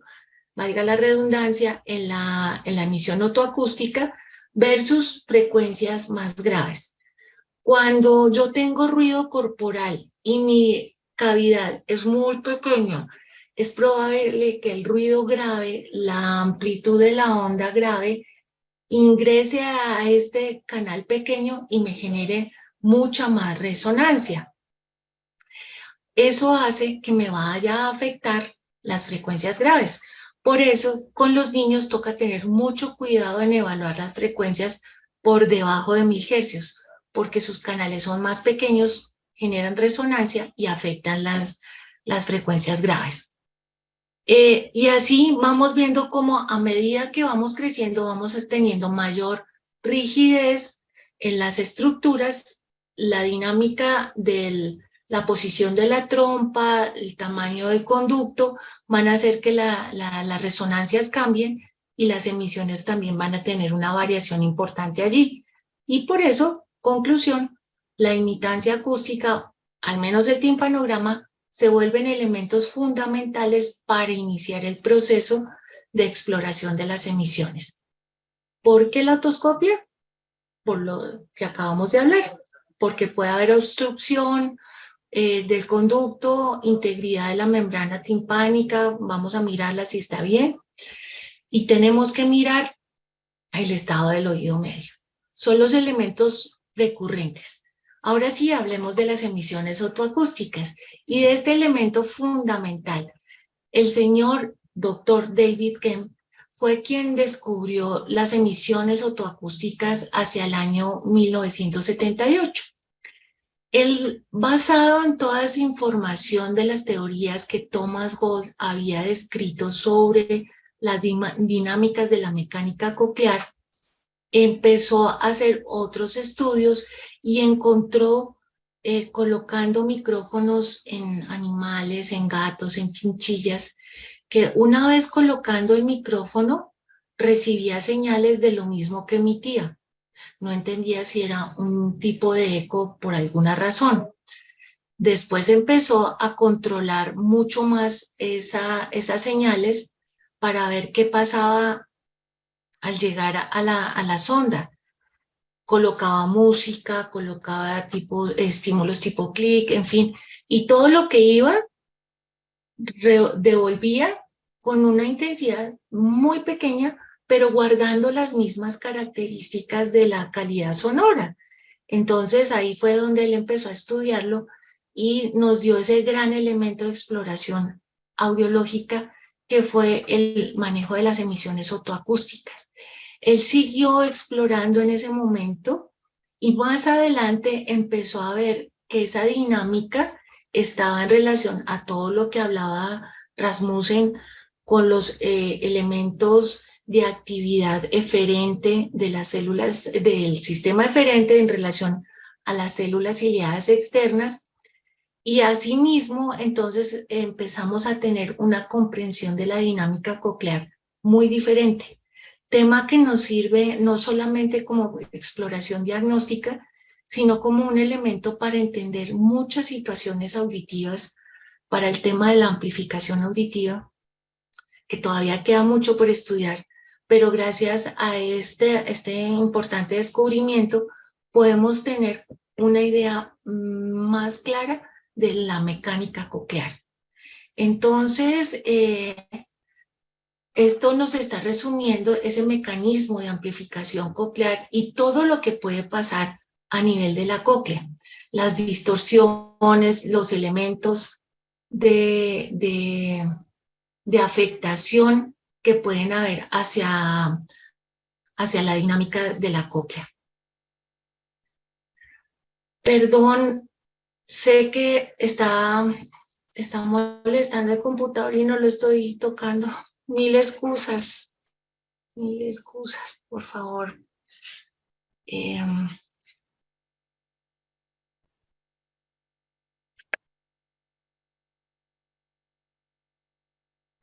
valga la redundancia, en la emisión otoacústica versus frecuencias más graves. Cuando yo tengo ruido corporal y mi cavidad es muy pequeña, es probable que el ruido grave, la amplitud de la onda grave, ingrese a este canal pequeño y me genere mucha más resonancia. Eso hace que me vaya a afectar las frecuencias graves. Por eso, con los niños toca tener mucho cuidado en evaluar las frecuencias por debajo de 1000 hercios, porque sus canales son más pequeños, generan resonancia y afectan las frecuencias graves. Y así vamos viendo cómo a medida que vamos creciendo, vamos teniendo mayor rigidez en las estructuras, la dinámica de la posición de la trompa, el tamaño del conducto, van a hacer que las resonancias cambien y las emisiones también van a tener una variación importante allí. Y por eso, conclusión, la imitancia acústica, al menos el timpanograma, se vuelven elementos fundamentales para iniciar el proceso de exploración de las emisiones. ¿Por qué la otoscopia? Por lo que acabamos de hablar, porque puede haber obstrucción del conducto, integridad de la membrana timpánica, vamos a mirarla si está bien, y tenemos que mirar el estado del oído medio. Son los elementos recurrentes. Ahora sí, hablemos de las emisiones otoacústicas y de este elemento fundamental. El señor Dr. David Kemp fue quien descubrió las emisiones otoacústicas hacia el año 1978. Él, basado en toda esa información de las teorías que Thomas Gold había descrito sobre las dinámicas de la mecánica coclear, empezó a hacer otros estudios y encontró, colocando micrófonos en animales, en gatos, en chinchillas, que una vez colocando el micrófono recibía señales de lo mismo que emitía. No entendía si era un tipo de eco por alguna razón. Después empezó a controlar mucho más esas señales para ver qué pasaba al llegar a la sonda. Colocaba música, colocaba estímulos tipo clic, en fin, y todo lo que iba devolvía con una intensidad muy pequeña, pero guardando las mismas características de la calidad sonora. Entonces ahí fue donde él empezó a estudiarlo y nos dio ese gran elemento de exploración audiológica que fue el manejo de las emisiones otoacústicas. Él siguió explorando en ese momento y más adelante empezó a ver que esa dinámica estaba en relación a todo lo que hablaba Rasmussen con los elementos de actividad eferente de las células del sistema eferente en relación a las células ciliadas externas, y asimismo entonces empezamos a tener una comprensión de la dinámica coclear muy diferente, tema que nos sirve no solamente como exploración diagnóstica, sino como un elemento para entender muchas situaciones auditivas para el tema de la amplificación auditiva, que todavía queda mucho por estudiar, pero gracias a este importante descubrimiento podemos tener una idea más clara de la mecánica coclear. Entonces, esto nos está resumiendo ese mecanismo de amplificación coclear y todo lo que puede pasar a nivel de la cóclea, las distorsiones, los elementos de afectación que pueden haber hacia la dinámica de la cóclea. Perdón, sé que está molestando el computador y no lo estoy tocando. Mil excusas, por favor.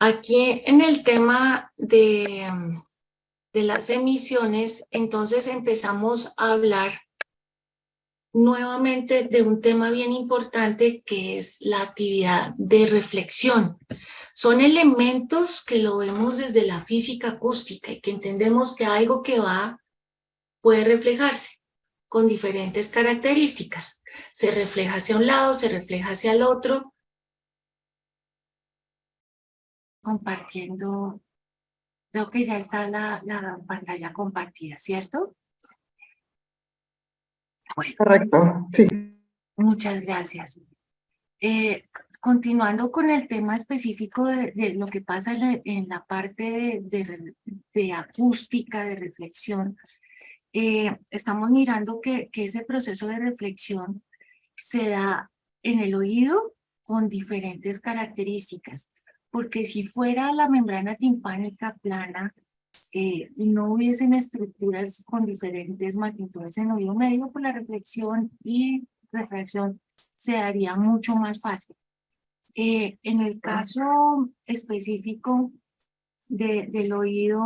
Aquí en el tema de las emisiones, entonces empezamos a hablar nuevamente de un tema bien importante que es la actividad de reflexión. Son elementos que lo vemos desde la física acústica y que entendemos que algo que va puede reflejarse con diferentes características. Se refleja hacia un lado, se refleja hacia el otro. Compartiendo, creo que ya está la pantalla compartida, ¿cierto? Bueno, Correcto, sí. muchas gracias. Continuando con el tema específico de lo que pasa en la parte de acústica, de reflexión, estamos mirando que ese proceso de reflexión se da en el oído con diferentes características, porque si fuera la membrana timpánica plana y no hubiesen estructuras con diferentes magnitudes en oído medio, pues la reflexión y refracción se haría mucho más fácil. En el caso específico del oído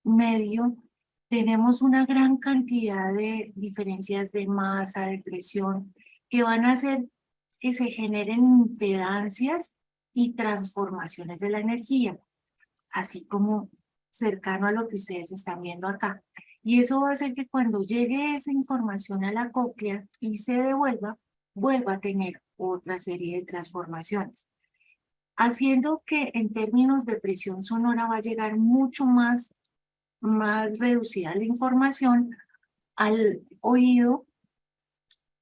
medio, tenemos una gran cantidad de diferencias de masa, de presión, que van a hacer que se generen impedancias y transformaciones de la energía, así como cercano a lo que ustedes están viendo acá. Y eso va a hacer que cuando llegue esa información a la cóclea y se devuelva, vuelva a tener otra serie de transformaciones, haciendo que en términos de presión sonora va a llegar mucho más reducida la información al oído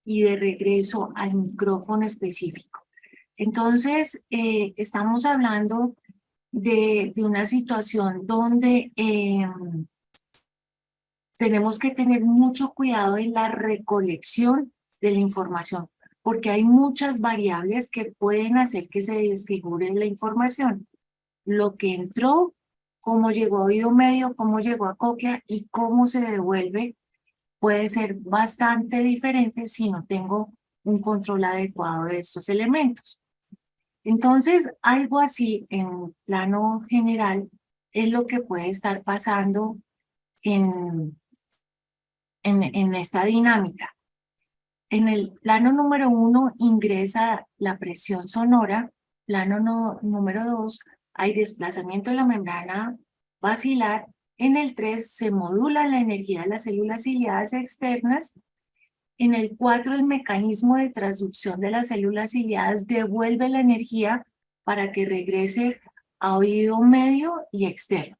y de regreso al micrófono específico. Entonces, estamos hablando de una situación donde tenemos que tener mucho cuidado en la recolección de la información, porque hay muchas variables que pueden hacer que se desfigure la información. Lo que entró, cómo llegó a oído medio, cómo llegó a cóclea y cómo se devuelve puede ser bastante diferente si no tengo un control adecuado de estos elementos. Entonces, algo así en plano general es lo que puede estar pasando en esta dinámica. En el plano número 1 ingresa la presión sonora, plano número 2 hay desplazamiento de la membrana basilar, en el 3 se modula la energía de las células ciliadas externas, en el 4 el mecanismo de transducción de las células ciliadas devuelve la energía para que regrese a oído medio y externo.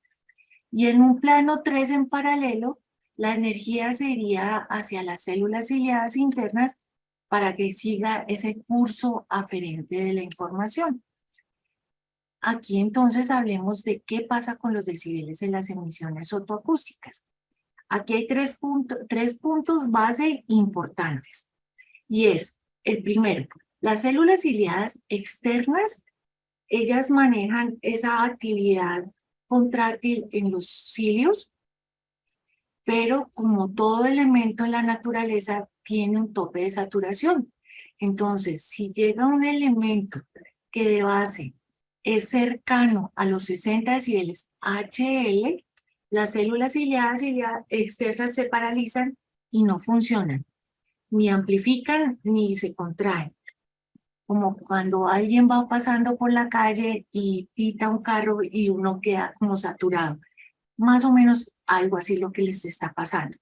Y en un plano 3 en paralelo, la energía sería hacia las células ciliadas internas para que siga ese curso aferente de la información. Aquí entonces hablemos de qué pasa con los decibeles en las emisiones fotoacústicas. Aquí hay tres puntos base importantes. Y es, el primero, las células ciliadas externas, ellas manejan esa actividad contráctil en los cilios, pero como todo elemento en la naturaleza tiene un tope de saturación. Entonces, si llega un elemento que de base es cercano a los 60 decibeles HL, las células ciliadas externas se paralizan y no funcionan, ni amplifican ni se contraen. Como cuando alguien va pasando por la calle y pita un carro y uno queda como saturado. Más o menos algo así lo que les está pasando.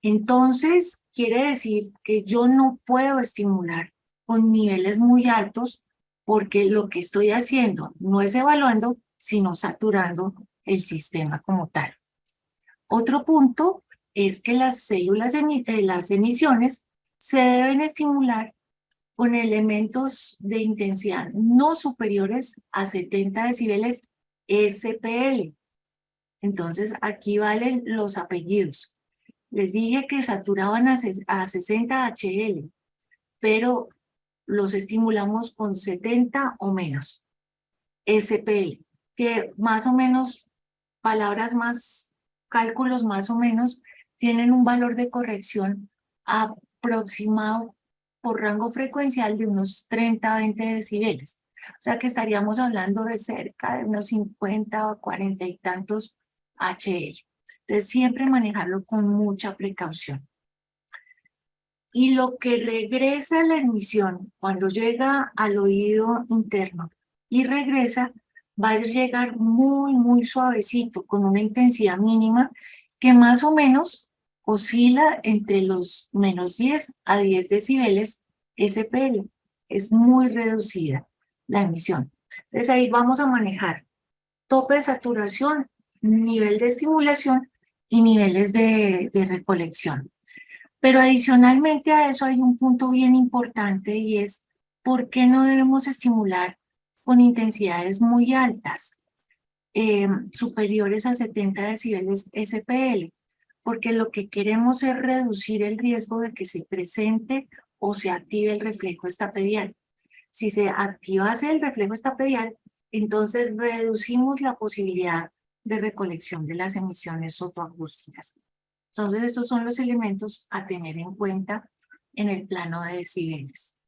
Entonces, quiere decir que yo no puedo estimular con niveles muy altos porque lo que estoy haciendo no es evaluando, sino saturando el sistema como tal. Otro punto es que las células, las emisiones se deben estimular con elementos de intensidad no superiores a 70 decibeles SPL. Entonces, aquí valen los apellidos. Les dije que saturaban a 60 HL, pero los estimulamos con 70 o menos SPL, que más o menos, palabras más, cálculos más o menos, tienen un valor de corrección aproximado por rango frecuencial de unos 30 a 20 decibeles. O sea que estaríamos hablando de cerca de unos 50 o 40 y tantos HL. Entonces, siempre manejarlo con mucha precaución. Y lo que regresa a la emisión, cuando llega al oído interno y regresa, va a llegar muy suavecito, con una intensidad mínima que más o menos oscila entre los menos 10 a 10 decibeles SPL. Es muy reducida la emisión. Entonces ahí vamos a manejar tope de saturación, nivel de estimulación y niveles de recolección. Pero adicionalmente a eso hay un punto bien importante y es ¿por qué no debemos estimular con intensidades muy altas, superiores a 70 decibeles SPL? Porque lo que queremos es reducir el riesgo de que se presente o se active el reflejo estapedial. Si se activase el reflejo estapedial, entonces reducimos la posibilidad de recolección de las emisiones fotoacústicas. Entonces, estos son los elementos a tener en cuenta en el plano de decibeles.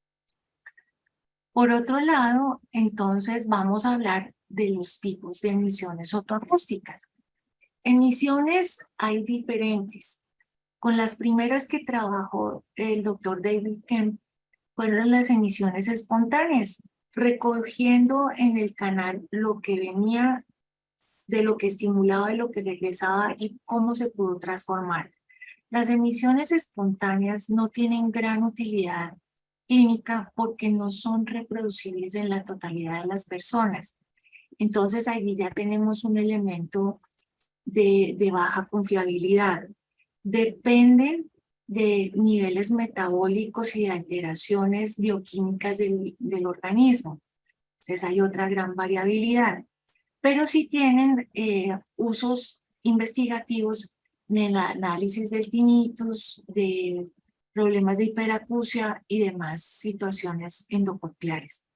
Por otro lado, entonces vamos a hablar de los tipos de emisiones fotoacústicas. Emisiones hay diferentes. Con las primeras que trabajó el doctor David Kemp fueron las emisiones espontáneas, recogiendo en el canal lo que venía de lo que estimulaba y lo que regresaba y cómo se pudo transformar. Las emisiones espontáneas no tienen gran utilidad clínica porque no son reproducibles en la totalidad de las personas. Entonces allí ya tenemos un elemento de baja confiabilidad. Dependen de niveles metabólicos y de alteraciones bioquímicas del organismo. Entonces hay otra gran variabilidad. Pero sí tienen usos investigativos en el análisis del tinnitus, de problemas de hiperacusia y demás situaciones endococleares.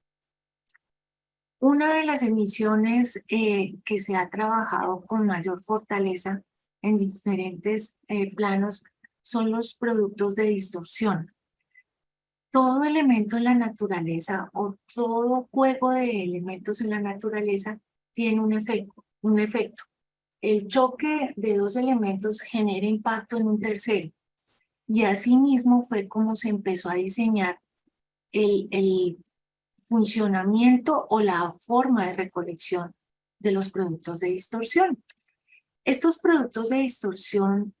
Una de las emisiones que se ha trabajado con mayor fortaleza en diferentes planos son los productos de distorsión. Todo elemento en la naturaleza o todo juego de elementos en la naturaleza tiene un efecto. El choque de dos elementos genera impacto en un tercero. Y asimismo fue como se empezó a diseñar el funcionamiento o la forma de recolección de los productos de distorsión. Estos productos de distorsión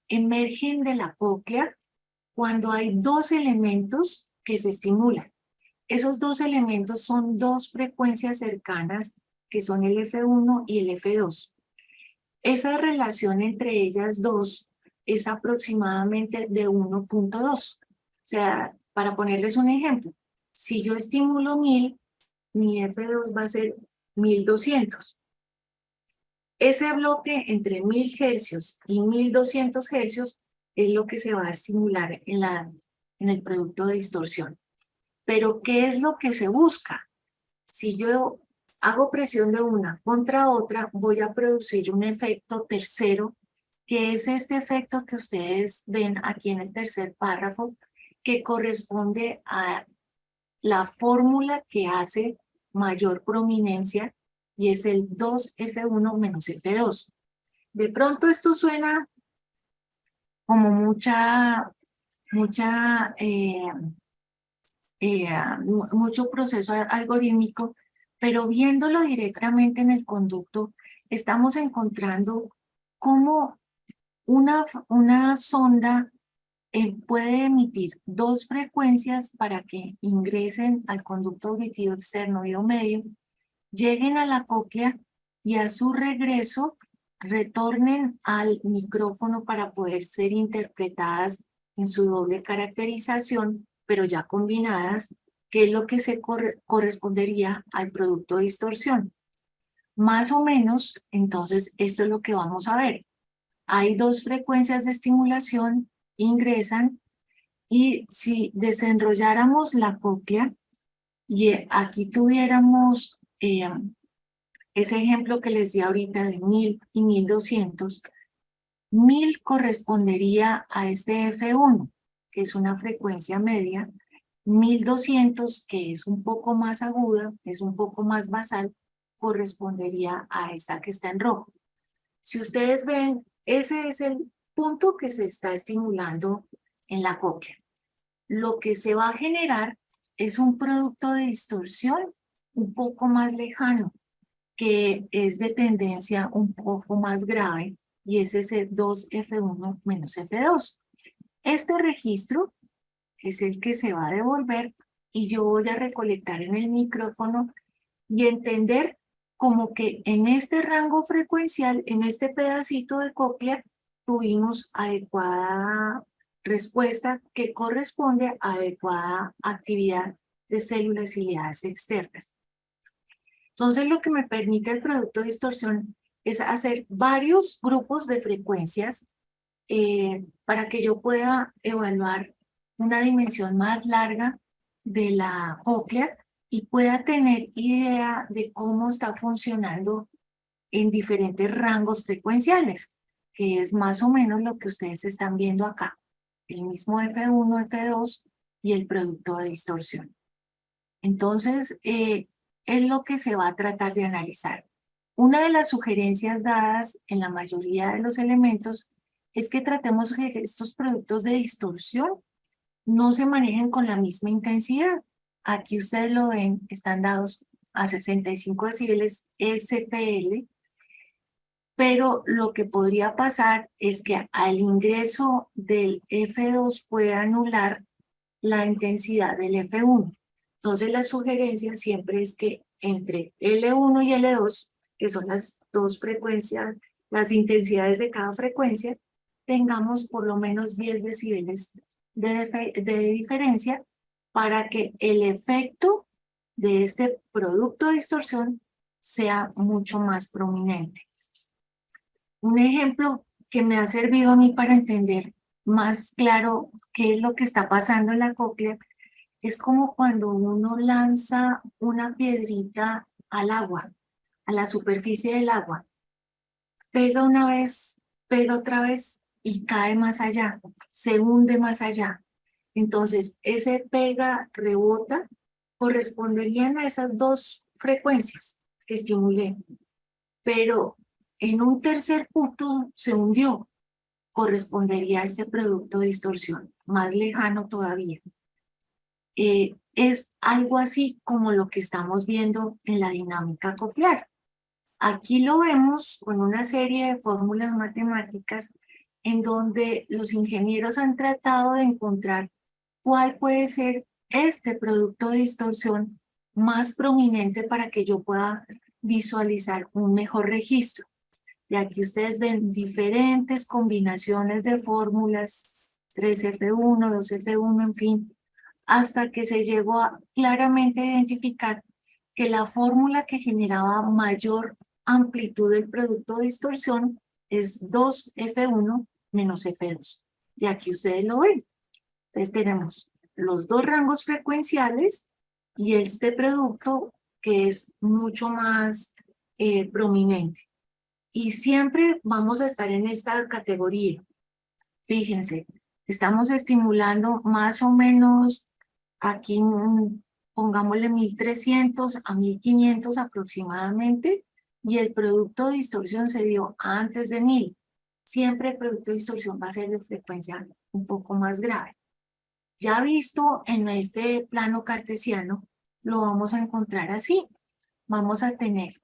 emergen de la cóclea cuando hay dos elementos que se estimulan. Esos dos elementos son dos frecuencias cercanas que son el F1 y el F2. Esa relación entre ellas dos es aproximadamente de 1.2. O sea, para ponerles un ejemplo, si yo estimulo 1000, mi F2 va a ser 1200. Ese bloque entre 1000 hercios y 1200 hercios es lo que se va a estimular en el producto de distorsión. Pero, ¿qué es lo que se busca? Si yo hago presión de una contra otra, voy a producir un efecto tercero, que es este efecto que ustedes ven aquí en el tercer párrafo, que corresponde a la fórmula que hace mayor prominencia y es el 2F1 menos F2. De pronto esto suena como mucho proceso algorítmico, pero viéndolo directamente en el conducto, estamos encontrando cómo una sonda puede emitir dos frecuencias para que ingresen al conducto auditivo externo oído medio, lleguen a la cóclea y a su regreso retornen al micrófono para poder ser interpretadas en su doble caracterización, pero ya combinadas, que es lo que se correspondería al producto de distorsión. Más o menos, entonces, esto es lo que vamos a ver. Hay dos frecuencias de estimulación, ingresan, y si desenrolláramos la cóclea, y aquí tuviéramos ese ejemplo que les di ahorita de 1000 y 1200, 1000 correspondería a este F1, que es una frecuencia media, 1200, que es un poco más aguda, es un poco más basal, correspondería a esta que está en rojo. Si ustedes ven, ese es el punto que se está estimulando en la cóclea. Lo que se va a generar es un producto de distorsión un poco más lejano, que es de tendencia un poco más grave, y es ese 2F1 menos F2. Este registro es el que se va a devolver y yo voy a recolectar en el micrófono y entender como que en este rango frecuencial, en este pedacito de cóclea, tuvimos adecuada respuesta que corresponde a adecuada actividad de células ciliares externas. Entonces, lo que me permite el producto de distorsión es hacer varios grupos de frecuencias para que yo pueda evaluar una dimensión más larga de la cóclea y pueda tener idea de cómo está funcionando en diferentes rangos frecuenciales, que es más o menos lo que ustedes están viendo acá. El mismo F1, F2 y el producto de distorsión. Entonces, es lo que se va a tratar de analizar. Una de las sugerencias dadas en la mayoría de los elementos es que tratemos estos productos de distorsión no se manejen con la misma intensidad. Aquí ustedes lo ven, están dados a 65 decibeles SPL, pero lo que podría pasar es que al ingreso del F2 puede anular la intensidad del F1. Entonces la sugerencia siempre es que entre L1 y L2, que son las dos frecuencias, las intensidades de cada frecuencia, tengamos por lo menos 10 decibeles de diferencia para que el efecto de este producto de distorsión sea mucho más prominente. Un ejemplo que me ha servido a mí para entender más claro qué es lo que está pasando en la cóclea es como cuando uno lanza una piedrita al agua, a la superficie del agua. Pega una vez, pega otra vez y cae más allá, se hunde más allá. Entonces, ese pega, rebota, corresponderían a esas dos frecuencias que estimulé. Pero en un tercer punto se hundió, correspondería a este producto de distorsión, más lejano todavía. Es algo así como lo que estamos viendo en la dinámica coclear. Aquí lo vemos con una serie de fórmulas matemáticas en donde los ingenieros han tratado de encontrar cuál puede ser este producto de distorsión más prominente para que yo pueda visualizar un mejor registro. Y aquí ustedes ven diferentes combinaciones de fórmulas, 3F1, 2F1, en fin, hasta que se llegó a claramente identificar que la fórmula que generaba mayor amplitud del producto de distorsión es 2F1 menos F2. Y aquí ustedes lo ven. Entonces tenemos los dos rangos frecuenciales y este producto que es mucho más prominente. Y siempre vamos a estar en esta categoría. Fíjense, estamos estimulando más o menos aquí, pongámosle 1300 a 1500 aproximadamente, y el producto de distorsión se dio antes de 1000. Siempre el producto de distorsión va a ser de frecuencia un poco más grave. Ya visto en este plano cartesiano, lo vamos a encontrar así. Vamos a tener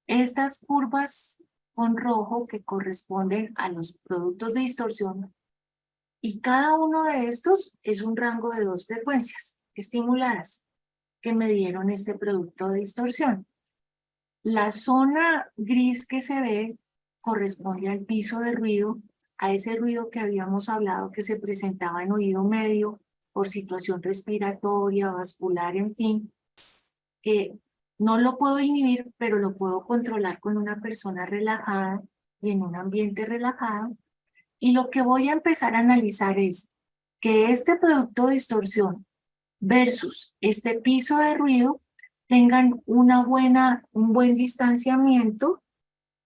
estas curvas con rojo que corresponden a los productos de distorsión, y cada uno de estos es un rango de dos frecuencias estimuladas que me dieron este producto de distorsión. La zona gris que se ve corresponde al piso de ruido, a ese ruido que habíamos hablado que se presentaba en oído medio por situación respiratoria, vascular, en fin, que no lo puedo inhibir, pero lo puedo controlar con una persona relajada y en un ambiente relajado. Y lo que voy a empezar a analizar es que este producto de distorsión versus este piso de ruido tengan un buen distanciamiento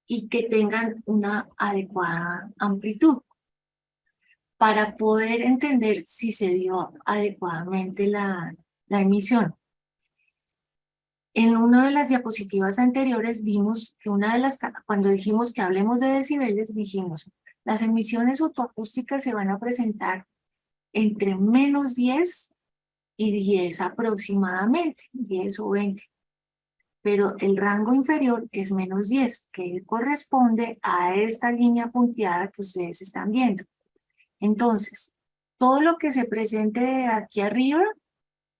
y que tengan una adecuada amplitud para poder entender si se dio adecuadamente la emisión. En una de las diapositivas anteriores vimos que cuando dijimos que hablemos de decibeles, dijimos las emisiones autoacústicas se van a presentar entre menos 10 y 10 aproximadamente, 10 o 20. Pero el rango inferior es menos 10, que corresponde a esta línea punteada que ustedes están viendo. Entonces, todo lo que se presente de aquí arriba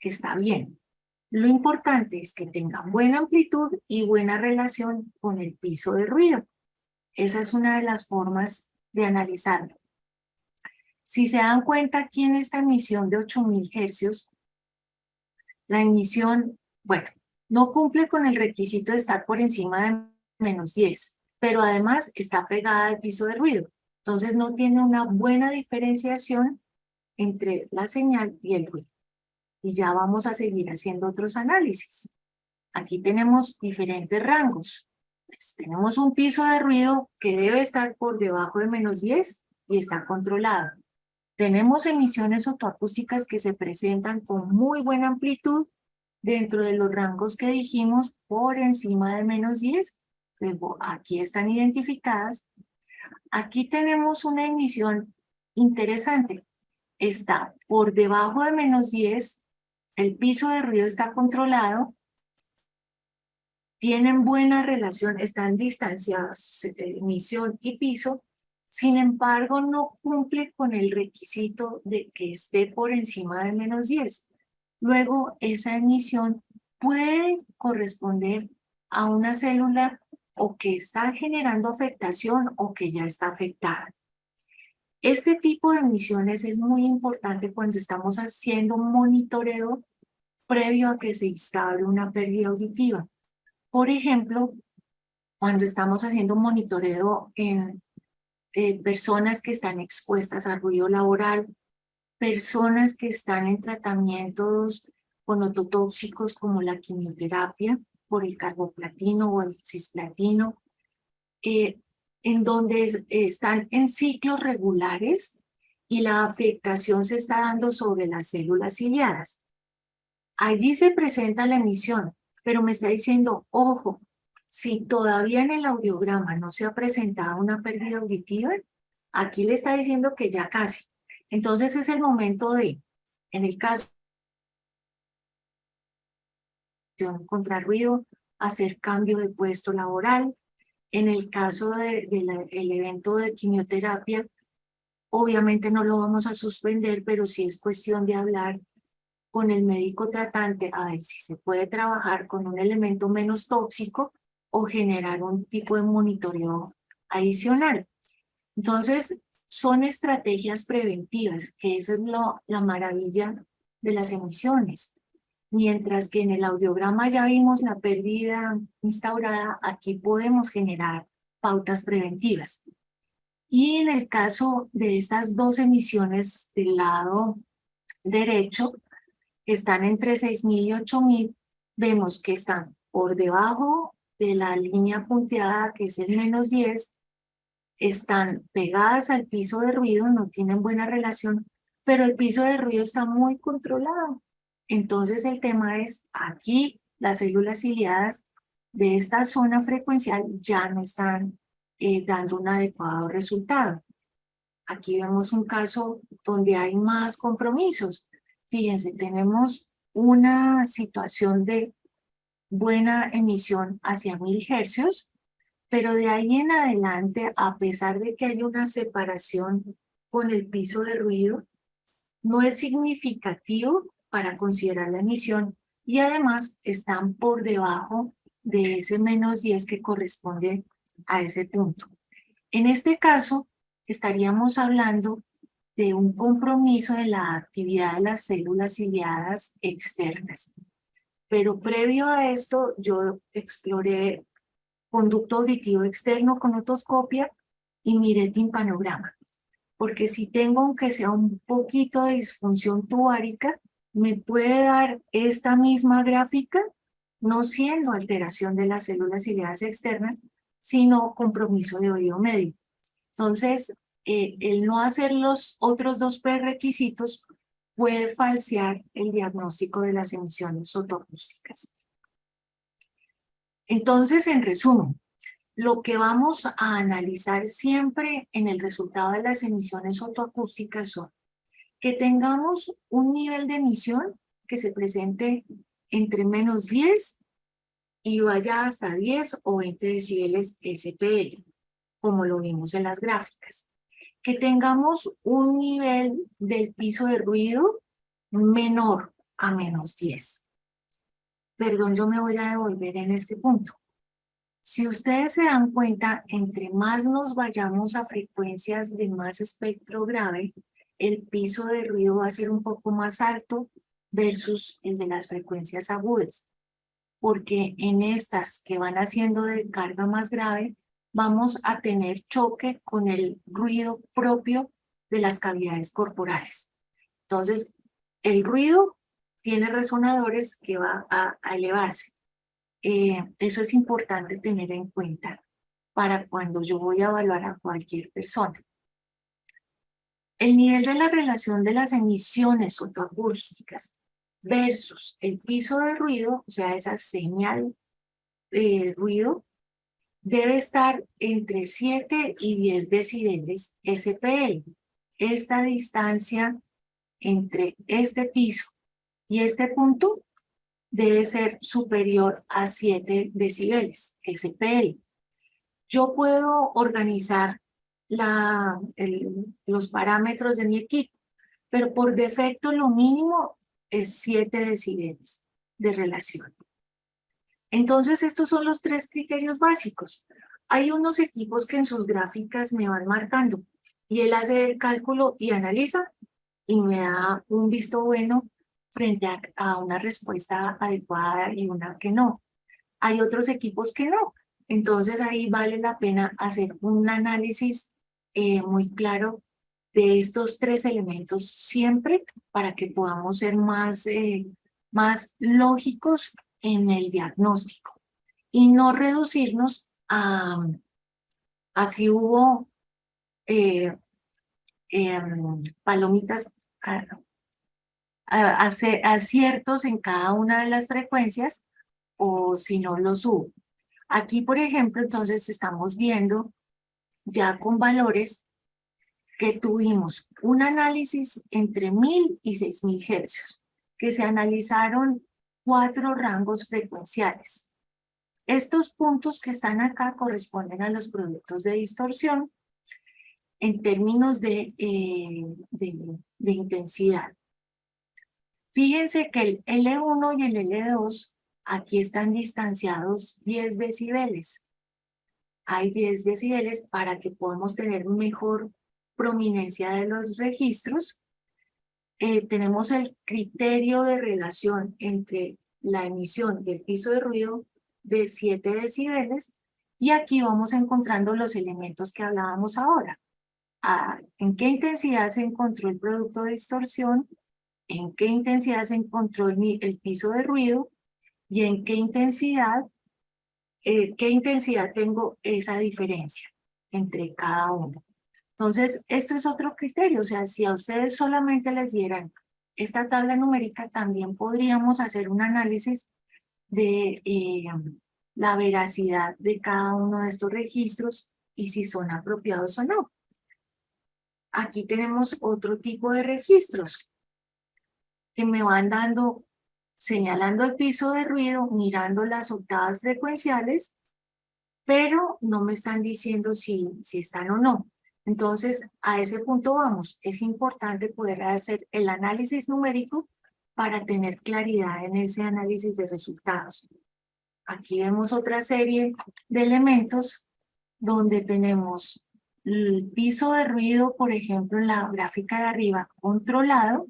está bien. Lo importante es que tenga buena amplitud y buena relación con el piso de ruido. Esa es una de las formas de analizarlo. Si se dan cuenta aquí en esta emisión de 8000 hercios, la emisión, bueno, no cumple con el requisito de estar por encima de menos 10, pero además está pegada al piso de ruido. Entonces no tiene una buena diferenciación entre la señal y el ruido. Y ya vamos a seguir haciendo otros análisis. Aquí tenemos diferentes rangos. Pues tenemos un piso de ruido que debe estar por debajo de menos 10 y está controlado. Tenemos emisiones autoacústicas que se presentan con muy buena amplitud dentro de los rangos que dijimos por encima de menos 10. Luego, aquí están identificadas. Aquí tenemos una emisión interesante. está por debajo de -10, el piso de ruido está controlado, tienen buena relación, están distanciados, emisión y piso, sin embargo no cumple con el requisito de que esté por encima de -10. Luego esa emisión puede corresponder a una célula o que está generando afectación o que ya está afectada. Este tipo de emisiones es muy importante cuando estamos haciendo un monitoreo previo a que se instale una pérdida auditiva. Por ejemplo, cuando estamos haciendo un monitoreo en personas que están expuestas al ruido laboral, personas que están en tratamientos con ototóxicos como la quimioterapia por el carboplatino o el cisplatino, en donde están en ciclos regulares y la afectación se está dando sobre las células ciliadas. Allí se presenta la emisión, pero me está diciendo, ojo, si todavía en el audiograma no se ha presentado una pérdida auditiva, aquí le está diciendo que ya casi. Entonces es el momento de, en el caso contra ruido, hacer cambio de puesto laboral. En el caso del evento de quimioterapia, obviamente no lo vamos a suspender, pero sí es cuestión de hablar con el médico tratante a ver si se puede trabajar con un elemento menos tóxico o generar un tipo de monitoreo adicional. Entonces, son estrategias preventivas, que esa es la maravilla de las emisiones. Mientras que en el audiograma ya vimos la pérdida instaurada, aquí podemos generar pautas preventivas. Y en el caso de estas dos emisiones del lado derecho, que están entre 6.000 y 8.000, vemos que están por debajo de la línea punteada, que es el -10, están pegadas al piso de ruido, no tienen buena relación, pero el piso de ruido está muy controlado. Entonces el tema es, aquí las células ciliadas de esta zona frecuencial ya no están dando un adecuado resultado. Aquí vemos un caso donde hay más compromisos. Fíjense, tenemos una situación de buena emisión hacia 1000 hercios, pero de ahí en adelante, a pesar de que hay una separación con el piso de ruido, no es significativo para considerar la emisión y además están por debajo de ese -10 que corresponde a ese punto. En este caso, estaríamos hablando de un compromiso de la actividad de las células ciliadas externas. Pero previo a esto, yo exploré conducto auditivo externo con otoscopia y miré timpanograma. Porque si tengo, aunque sea un poquito de disfunción tubárica, me puede dar esta misma gráfica, no siendo alteración de las células ciliadas externas, sino compromiso de oído medio. Entonces, el no hacer los otros dos prerequisitos puede falsear el diagnóstico de las emisiones otoacústicas. Entonces, en resumen, lo que vamos a analizar siempre en el resultado de las emisiones otoacústicas son que tengamos un nivel de emisión que se presente entre -10 y vaya hasta 10 o 20 decibeles SPL, como lo vimos en las gráficas. Que tengamos un nivel del piso de ruido menor a -10. Perdón, yo me voy a devolver en este punto. Si ustedes se dan cuenta, entre más nos vayamos a frecuencias de más espectro grave, el piso de ruido va a ser un poco más alto versus el de las frecuencias agudas. Porque en estas que van haciendo de carga más grave, vamos a tener choque con el ruido propio de las cavidades corporales. Entonces, el ruido tiene resonadores que va a elevarse. Eso es importante tener en cuenta para cuando yo voy a evaluar a cualquier persona. El nivel de la relación de las emisiones otoacústicas versus el piso de ruido, o sea, esa señal de ruido, debe estar entre 7 y 10 decibeles SPL. Esta distancia entre este piso y este punto debe ser superior a 7 decibeles, SPL. Yo puedo organizar los parámetros de mi equipo, pero por defecto lo mínimo es 7 decibeles de relación. Entonces, estos son los 3 criterios básicos. Hay unos equipos que en sus gráficas me van marcando y él hace el cálculo y analiza y me da un visto bueno frente a una respuesta adecuada y una que no. Hay otros equipos que no. Entonces, ahí vale la pena hacer un análisis muy claro de estos 3 elementos siempre para que podamos ser más lógicos en el diagnóstico y no reducirnos a si hubo palomitas, aciertos en cada una de las frecuencias o si no los hubo. Aquí, por ejemplo, entonces estamos viendo ya con valores que tuvimos un análisis entre 1000 y 6000 hercios, que se analizaron 4 rangos frecuenciales. Estos puntos que están acá corresponden a los productos de distorsión en términos de intensidad. Fíjense que el L1 y el L2 aquí están distanciados 10 decibeles. Hay 10 decibeles para que podamos tener mejor prominencia de los registros. Tenemos el criterio de relación entre la emisión del piso de ruido de 7 decibeles y aquí vamos encontrando los elementos que hablábamos ahora. ¿En qué intensidad se encontró el producto de distorsión? ¿En qué intensidad se encontró el piso de ruido? ¿Y en qué intensidad tengo esa diferencia entre cada uno? Entonces, esto es otro criterio. O sea, si a ustedes solamente les dieran esta tabla numérica, también podríamos hacer un análisis de la veracidad de cada uno de estos registros y si son apropiados o no. Aquí tenemos otro tipo de registros que me van dando, señalando el piso de ruido, mirando las octavas frecuenciales, pero no me están diciendo si están o no. Entonces, a ese punto vamos. Es importante poder hacer el análisis numérico para tener claridad en ese análisis de resultados. Aquí vemos otra serie de elementos donde tenemos el piso de ruido, por ejemplo, en la gráfica de arriba, controlado.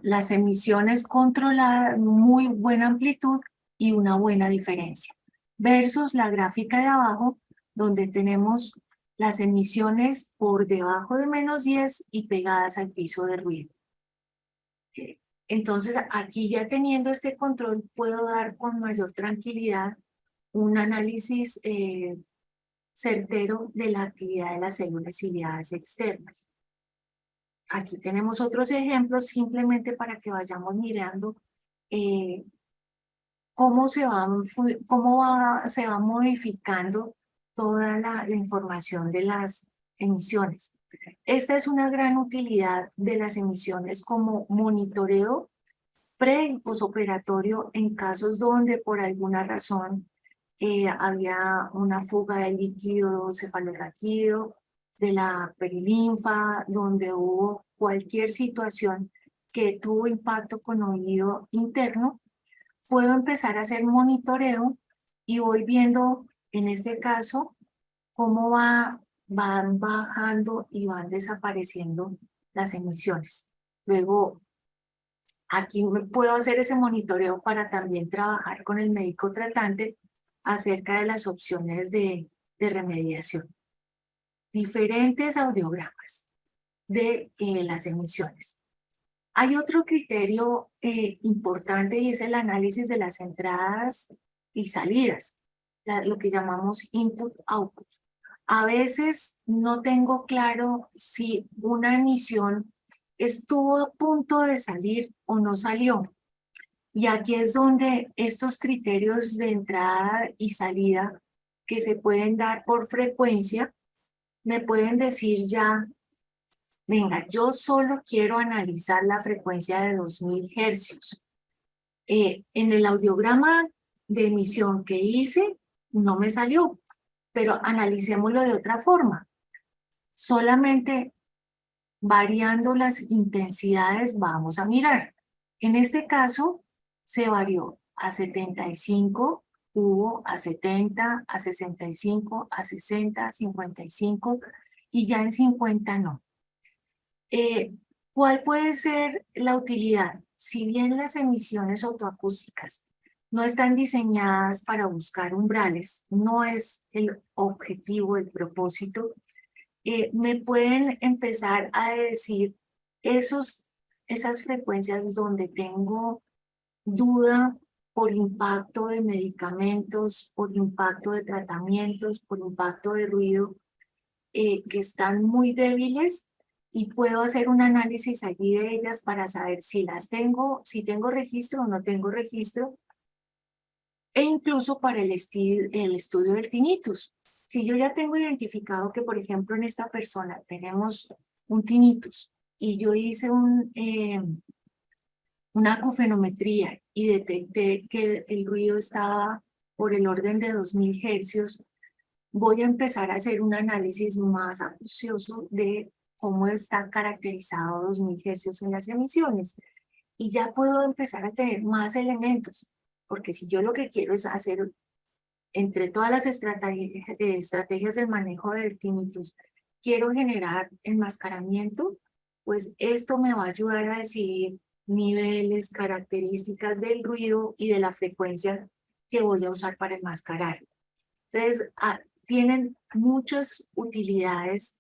Las emisiones controladas, muy buena amplitud y una buena diferencia. Versus la gráfica de abajo, donde tenemos las emisiones por debajo de -10 y pegadas al piso de ruido. Entonces, aquí ya teniendo este control, puedo dar con mayor tranquilidad un análisis certero de la actividad de las células ciliadas externas. Aquí tenemos otros ejemplos simplemente para que vayamos mirando cómo se va modificando toda la información de las emisiones. Esta es una gran utilidad de las emisiones como monitoreo pre y posoperatorio en casos donde por alguna razón había una fuga de líquido cefalorraquídeo, de la perilinfa, donde hubo cualquier situación que tuvo impacto con oído interno, puedo empezar a hacer monitoreo y voy viendo en este caso cómo van bajando y van desapareciendo las emisiones. Luego, aquí puedo hacer ese monitoreo para también trabajar con el médico tratante acerca de las opciones de remediación. Diferentes audiogramas de las emisiones. Hay otro criterio importante y es el análisis de las entradas y salidas, lo que llamamos input-output. A veces no tengo claro si una emisión estuvo a punto de salir o no salió. Y aquí es donde estos criterios de entrada y salida que se pueden dar por frecuencia me pueden decir ya venga, yo solo quiero analizar la frecuencia de 2000 hercios. En el audiograma de emisión que hice, no me salió, pero analicémoslo de otra forma. Solamente variando las intensidades vamos a mirar. En este caso, se varió a 75, hubo a 70, a 65, a 60, a 55 y ya en 50 no. ¿Cuál puede ser la utilidad? Si bien las emisiones autoacústicas no están diseñadas para buscar umbrales, no es el objetivo, el propósito, me pueden empezar a decir esas frecuencias donde tengo duda por impacto de medicamentos, por impacto de tratamientos, por impacto de ruido, que están muy débiles, y puedo hacer un análisis allí de ellas para saber si las tengo, si tengo registro o no tengo registro, e incluso para el estudio del tinnitus. Si yo ya tengo identificado que, por ejemplo, en esta persona tenemos un tinnitus y yo hice una acufenometría y detecté que el ruido estaba por el orden de 2000 hercios, voy a empezar a hacer un análisis más acucioso de cómo está caracterizado 2000 hercios en las emisiones. Y ya puedo empezar a tener más elementos, porque si yo lo que quiero es hacer, entre todas las estrategias del manejo del tinnitus, quiero generar enmascaramiento, pues esto me va a ayudar a decidir niveles, características del ruido y de la frecuencia que voy a usar para enmascarar. Entonces, tienen muchas utilidades.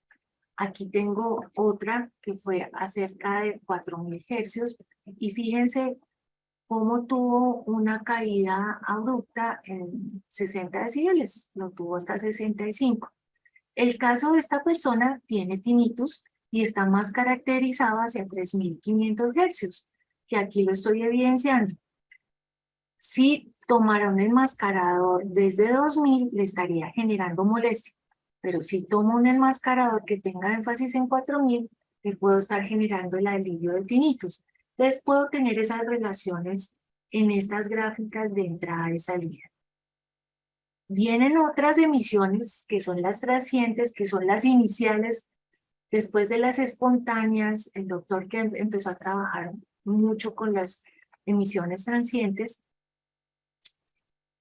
Aquí tengo otra que fue acerca de 4000 hercios y fíjense cómo tuvo una caída abrupta en 60 decibeles, lo tuvo hasta 65. El caso de esta persona tiene tinnitus y está más caracterizado hacia 3500 hercios, que aquí lo estoy evidenciando. Si tomara un enmascarador desde 2000, le estaría generando molestia. Pero si tomo un enmascarador que tenga énfasis en 4000, le puedo estar generando el alivio del tinnitus. Entonces puedo tener esas relaciones en estas gráficas de entrada y salida. Vienen otras emisiones que son las transientes, que son las iniciales. Después de las espontáneas, el doctor que empezó a trabajar mucho con las emisiones transientes.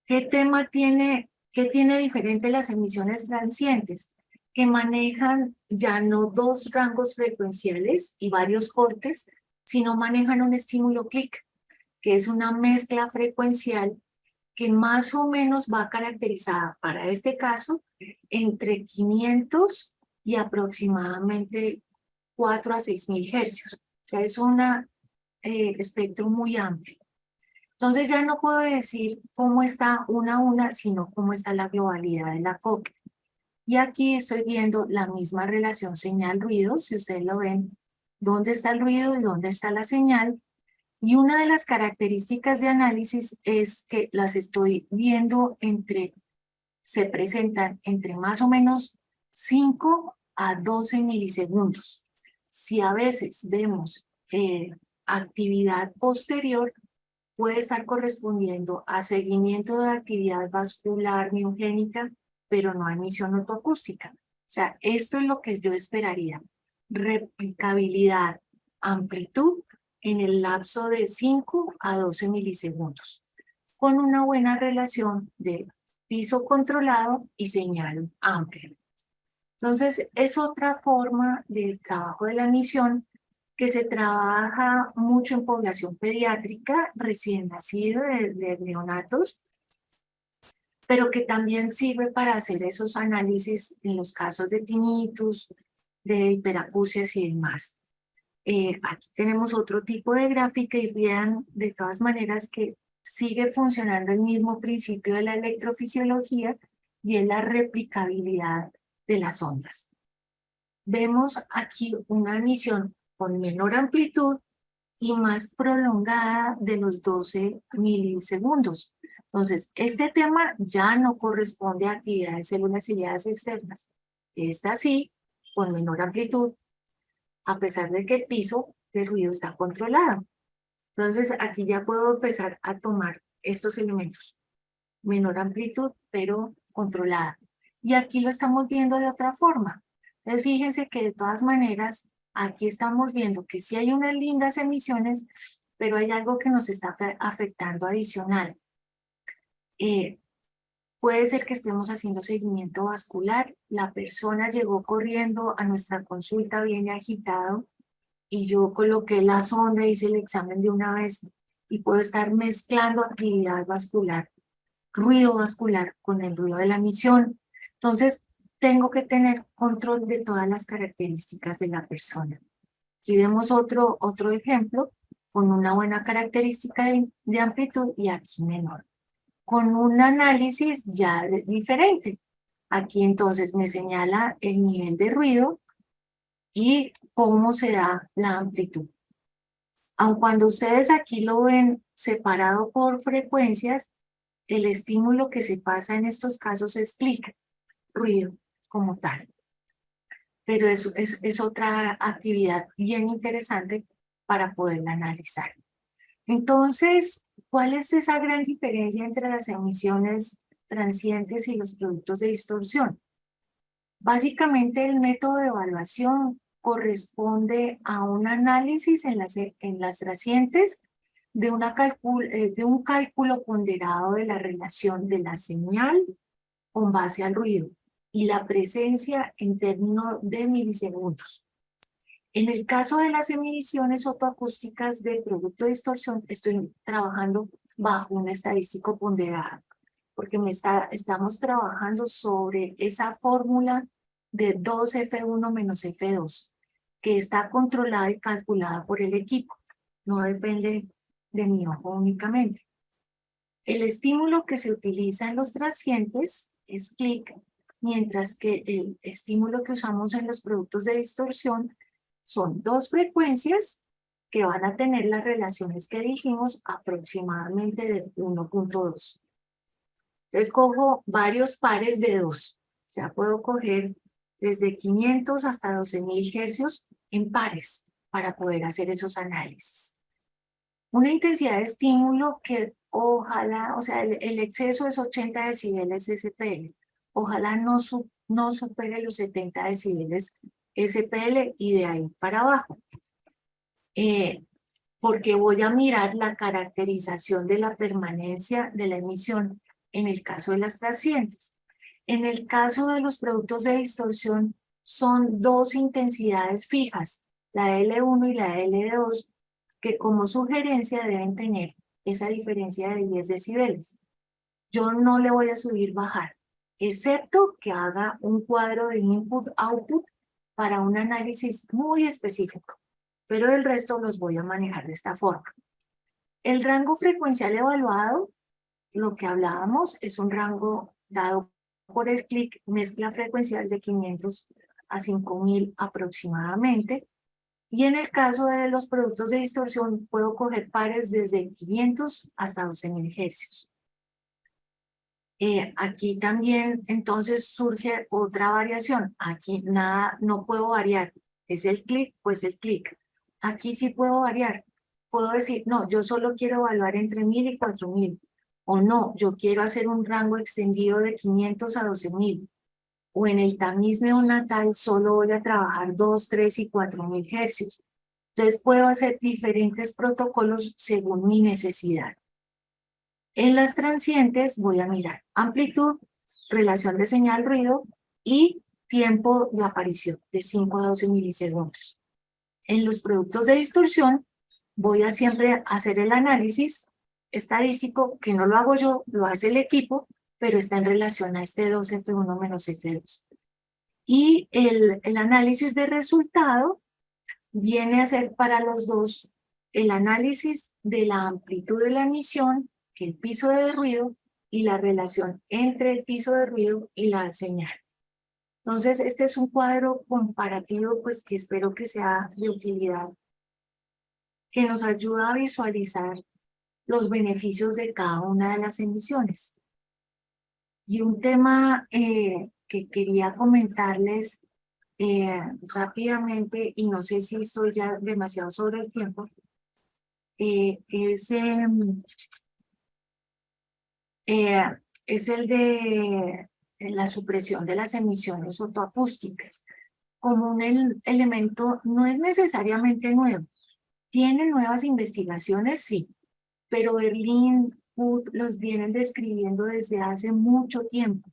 ¿Qué tema tiene, qué tiene diferente las emisiones transientes? Que manejan ya no dos rangos frecuenciales y varios cortes, sino manejan un estímulo clic, que es una mezcla frecuencial que más o menos va caracterizada para este caso entre 500 y aproximadamente 4 a 6000 hercios. O sea, es un espectro muy amplio. Entonces ya no puedo decir cómo está una a una, sino cómo está la globalidad de la cóclea. Y aquí estoy viendo la misma relación señal-ruido, si ustedes lo ven, dónde está el ruido y dónde está la señal. Y una de las características de análisis es que las estoy viendo se presentan entre más o menos 5 a 12 milisegundos. Si a veces vemos actividad posterior, puede estar correspondiendo a seguimiento de actividad vascular miogénica, pero no a emisión autoacústica. O sea, esto es lo que yo esperaría. Replicabilidad, amplitud en el lapso de 5 a 12 milisegundos, con una buena relación de piso controlado y señal amplia. Entonces, es otra forma del trabajo de la emisión que se trabaja mucho en población pediátrica, recién nacido, de neonatos, pero que también sirve para hacer esos análisis en los casos de tinnitus, de hiperacusias y demás. Aquí tenemos otro tipo de gráfica y vean de todas maneras que sigue funcionando el mismo principio de la electrofisiología y es la replicabilidad de las ondas. Vemos aquí una emisión con menor amplitud y más prolongada de los 12 milisegundos. Entonces, este tema ya no corresponde a actividades células ciliadas externas. Esta sí, con menor amplitud. a pesar de que el piso de ruido está controlado. Entonces, aquí ya puedo empezar a tomar estos elementos. Menor amplitud, pero controlada. Y aquí lo estamos viendo de otra forma. Entonces, fíjense que de todas maneras, aquí estamos viendo que sí hay unas lindas emisiones, pero hay algo que nos está afectando adicional. Puede ser que estemos haciendo seguimiento vascular, la persona llegó corriendo a nuestra consulta, viene agitado, y yo coloqué la sonda, hice el examen de una vez, y puedo estar mezclando actividad vascular, ruido vascular con el ruido de la emisión. Entonces, tengo que tener control de todas las características de la persona. Aquí vemos otro ejemplo con una buena característica de amplitud y aquí menor, con un análisis ya diferente. Aquí entonces me señala el nivel de ruido y cómo se da la amplitud. Aun cuando ustedes aquí lo ven separado por frecuencias, el estímulo que se pasa en estos casos es clic, ruido como tal. Pero es otra actividad bien interesante para poderla analizar. Entonces, ¿cuál es esa gran diferencia entre las emisiones transientes y los productos de distorsión? Básicamente, el método de evaluación corresponde a un análisis en las transientes de un cálculo ponderado de la relación de la señal con base al ruido y la presencia en términos de milisegundos. En el caso de las emisiones fotoacústicas del producto de distorsión, estoy trabajando bajo un estadístico ponderado, porque estamos trabajando sobre esa fórmula de 2F1 menos F2, que está controlada y calculada por el equipo, no depende de mi ojo únicamente. El estímulo que se utiliza en los transientes es clic, mientras que el estímulo que usamos en los productos de distorsión son dos frecuencias que van a tener las relaciones que dijimos aproximadamente de 1.2. Entonces cojo varios pares de 2. Ya puedo coger desde 500 hasta 12.000 hercios en pares para poder hacer esos análisis. Una intensidad de estímulo que ojalá, o sea, el exceso es 80 decibeles SPL. Ojalá no supere los 70 decibeles SPL y de ahí para abajo. Porque voy a mirar la caracterización de la permanencia de la emisión en el caso de las transientes. En el caso de los productos de distorsión son dos intensidades fijas, la L1 y la L2, que como sugerencia deben tener esa diferencia de 10 decibeles. Yo no le voy a subir, bajar, excepto que haga un cuadro de input-output para un análisis muy específico, pero el resto los voy a manejar de esta forma. El rango frecuencial evaluado, lo que hablábamos, es un rango dado por el clic, mezcla frecuencial de 500 a 5000 aproximadamente. Y en el caso de los productos de distorsión, puedo coger pares desde 500 hasta 12.000 hercios. Aquí también entonces surge otra variación. Aquí nada, no puedo variar. Es el clic, pues el clic. Aquí sí puedo variar. Puedo decir, no, yo solo quiero evaluar entre 1000 y 4000. O no, yo quiero hacer un rango extendido de 500 a 12.000. O en el tamiz neonatal solo voy a trabajar 2, 3 y 4000 hercios. Entonces puedo hacer diferentes protocolos según mi necesidad. En las transientes voy a mirar amplitud, relación de señal-ruido y tiempo de aparición de 5 a 12 milisegundos. En los productos de distorsión voy a siempre hacer el análisis estadístico, que no lo hago yo, lo hace el equipo, pero está en relación a este 2F1 menos F2. Y el análisis de resultado viene a ser para los dos el análisis de la amplitud de la emisión, el piso de ruido y la relación entre el piso de ruido y la señal. Entonces, este es un cuadro comparativo, pues que espero que sea de utilidad, que nos ayuda a visualizar los beneficios de cada una de las emisiones. Y un tema que quería comentarles rápidamente, y no sé si estoy ya demasiado sobre el tiempo, es el de la supresión de las emisiones otoacústicas. Como un elemento no es necesariamente nuevo. ¿Tienen nuevas investigaciones? Sí, pero Berlín, Wood los vienen describiendo desde hace mucho tiempo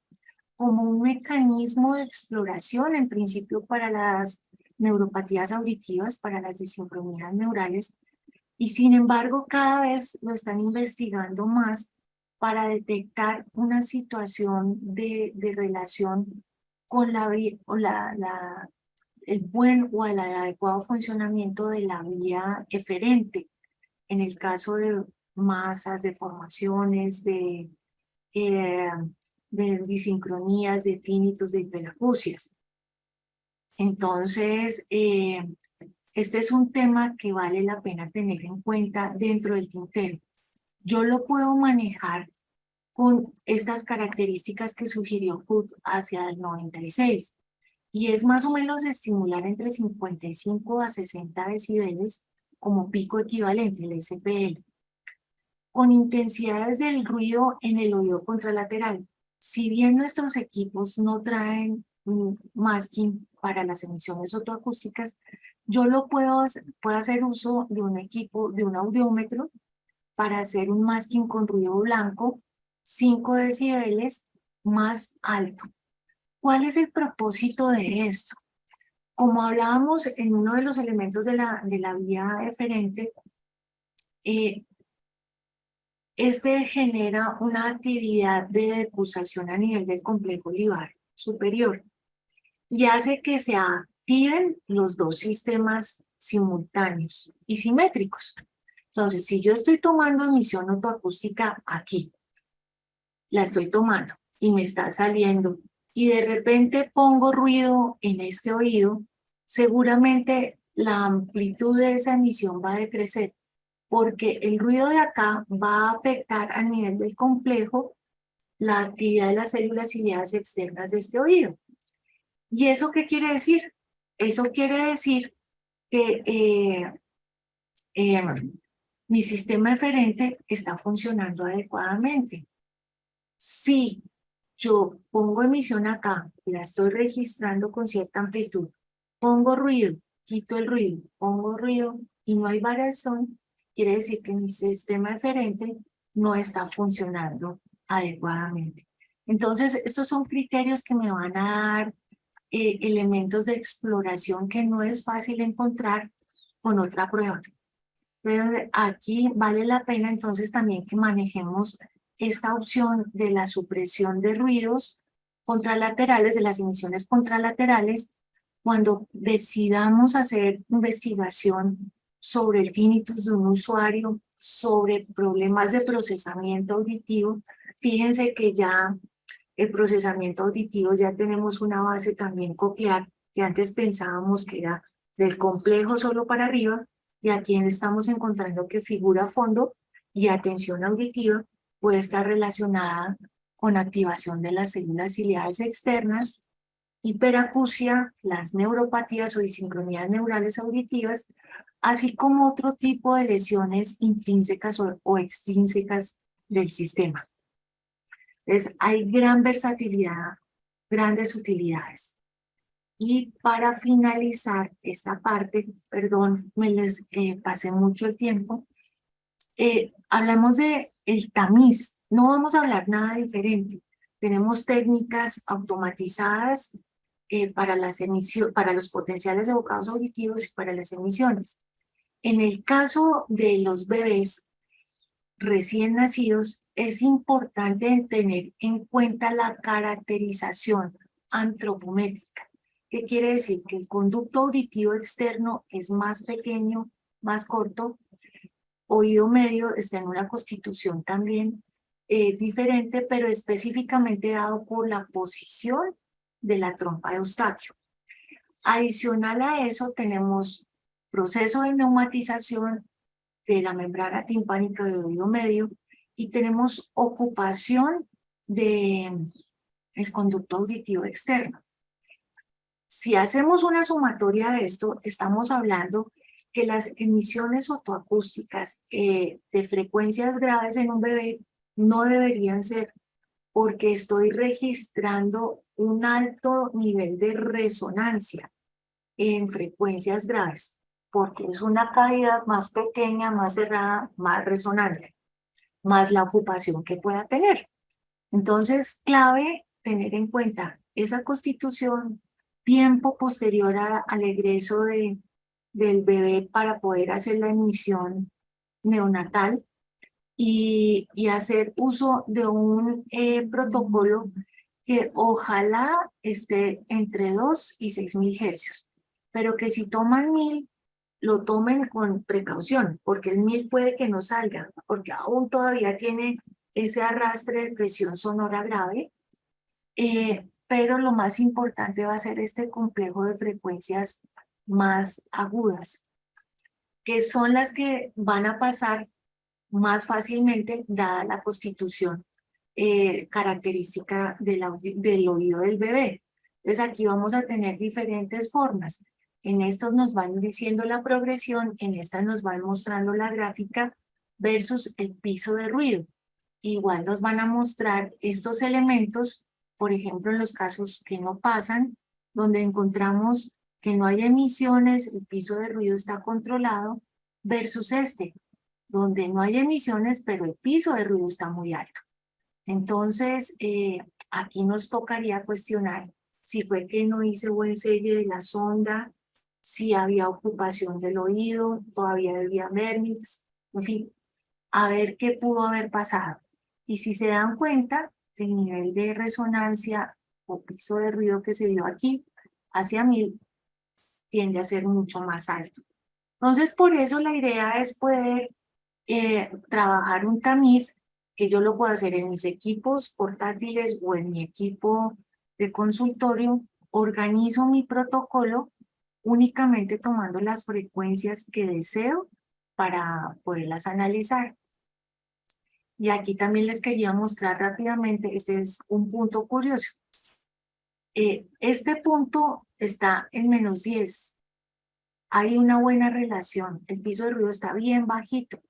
como un mecanismo de exploración, en principio para las neuropatías auditivas, para las disincronías neurales, y sin embargo cada vez lo están investigando más para detectar una situación de relación con el buen o el adecuado funcionamiento de la vía eferente, en el caso de masas, deformaciones, eh, de disincronías, de tínitos, de hiperacusias. Entonces, este es un tema que vale la pena tener en cuenta dentro del tintero. Yo lo puedo manejar con estas características que sugirió Hood hacia el 96, y es más o menos estimular entre 55 a 60 decibeles como pico equivalente, el SPL, con intensidades del ruido en el oído contralateral. Si bien nuestros equipos no traen masking para las emisiones otoacústicas, yo puedo hacer uso de un equipo, de un audiómetro, para hacer un masking con ruido blanco, 5 decibeles más alto. ¿Cuál es el propósito de esto? Como hablábamos en uno de los elementos de la vía eferente, este genera una actividad de decusación a nivel del complejo olivar superior y hace que se activen los dos sistemas simultáneos y simétricos. Entonces, si yo estoy tomando emisión otoacústica aquí, la estoy tomando y me está saliendo, y de repente pongo ruido en este oído, seguramente la amplitud de esa emisión va a decrecer, porque el ruido de acá va a afectar a nivel del complejo la actividad de las células ciliadas externas de este oído. ¿Y eso qué quiere decir? Eso quiere decir que mi sistema eferente está funcionando adecuadamente. Si yo pongo emisión acá, la estoy registrando con cierta amplitud, pongo ruido, quito el ruido, pongo ruido y no hay variación, quiere decir que mi sistema eferente no está funcionando adecuadamente. Entonces, estos son criterios que me van a dar elementos de exploración que no es fácil encontrar con otra prueba. Pero aquí vale la pena entonces también que manejemos esta opción de la supresión de ruidos contralaterales, de las emisiones contralaterales, cuando decidamos hacer investigación sobre el tinnitus de un usuario, sobre problemas de procesamiento auditivo. Fíjense que ya el procesamiento auditivo ya tenemos una base también coclear, que antes pensábamos que era del complejo solo para arriba, y aquí estamos encontrando que figura a fondo y atención auditiva puede estar relacionada con activación de las células ciliares externas, hiperacusia, las neuropatías o disincronías neurales auditivas, así como otro tipo de lesiones intrínsecas o extrínsecas del sistema. Entonces, hay gran versatilidad, grandes utilidades. Y para finalizar esta parte, perdón, me les pasé mucho el tiempo, hablamos de el tamiz. No vamos a hablar nada diferente. Tenemos técnicas automatizadas para los potenciales evocados auditivos y para las emisiones. En el caso de los bebés recién nacidos, es importante tener en cuenta la caracterización antropométrica. ¿Qué quiere decir? Que el conducto auditivo externo es más pequeño, más corto. Oído medio está en una constitución también diferente, pero específicamente dado por la posición de la trompa de Eustaquio. Adicional a eso tenemos proceso de neumatización de la membrana timpánica de oído medio y tenemos ocupación del conducto auditivo externo. Si hacemos una sumatoria de esto, estamos hablando que las emisiones otoacústicas de frecuencias graves en un bebé no deberían ser, porque estoy registrando un alto nivel de resonancia en frecuencias graves, porque es una cavidad más pequeña, más cerrada, más resonante, más la ocupación que pueda tener. Entonces, clave tener en cuenta esa constitución, tiempo posterior al egreso del bebé para poder hacer la emisión neonatal y hacer uso de un protocolo que ojalá esté entre 2 y 6.000 hercios, pero que si toman 1.000, lo tomen con precaución, porque el 1.000 puede que no salga, porque aún todavía tiene ese arrastre de presión sonora grave, pero lo más importante va a ser este complejo de frecuencias más agudas, que son las que van a pasar más fácilmente dada la constitución característica del oído del bebé. Entonces aquí vamos a tener diferentes formas. En estos nos van diciendo la progresión, en estas nos van mostrando la gráfica versus el piso de ruido. Igual nos van a mostrar estos elementos, por ejemplo, en los casos que no pasan, donde encontramos que no hay emisiones, el piso de ruido está controlado, versus este, donde no hay emisiones, pero el piso de ruido está muy alto. Entonces, aquí nos tocaría cuestionar si fue que no hice buen selle de la sonda, si había ocupación del oído, todavía debía haber mix, en fin, a ver qué pudo haber pasado. Y si se dan cuenta, el nivel de resonancia o piso de ruido que se dio aquí, hacia 1.000, tiende a ser mucho más alto. Entonces, por eso la idea es poder trabajar un tamiz que yo lo puedo hacer en mis equipos portátiles o en mi equipo de consultorio. Organizo mi protocolo únicamente tomando las frecuencias que deseo para poderlas analizar. Y aquí también les quería mostrar rápidamente, este es un punto curioso. Este punto está en -10. Hay una buena relación, el piso de ruido está bien bajito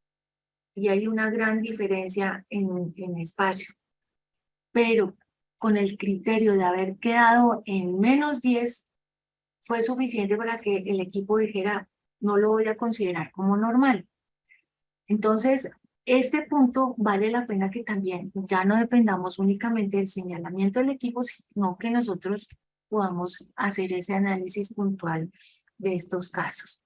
y hay una gran diferencia en espacio. Pero con el criterio de haber quedado en -10, fue suficiente para que el equipo dijera, no lo voy a considerar como normal. Entonces, este punto vale la pena que también ya no dependamos únicamente del señalamiento del equipo, sino que nosotros podamos hacer ese análisis puntual de estos casos.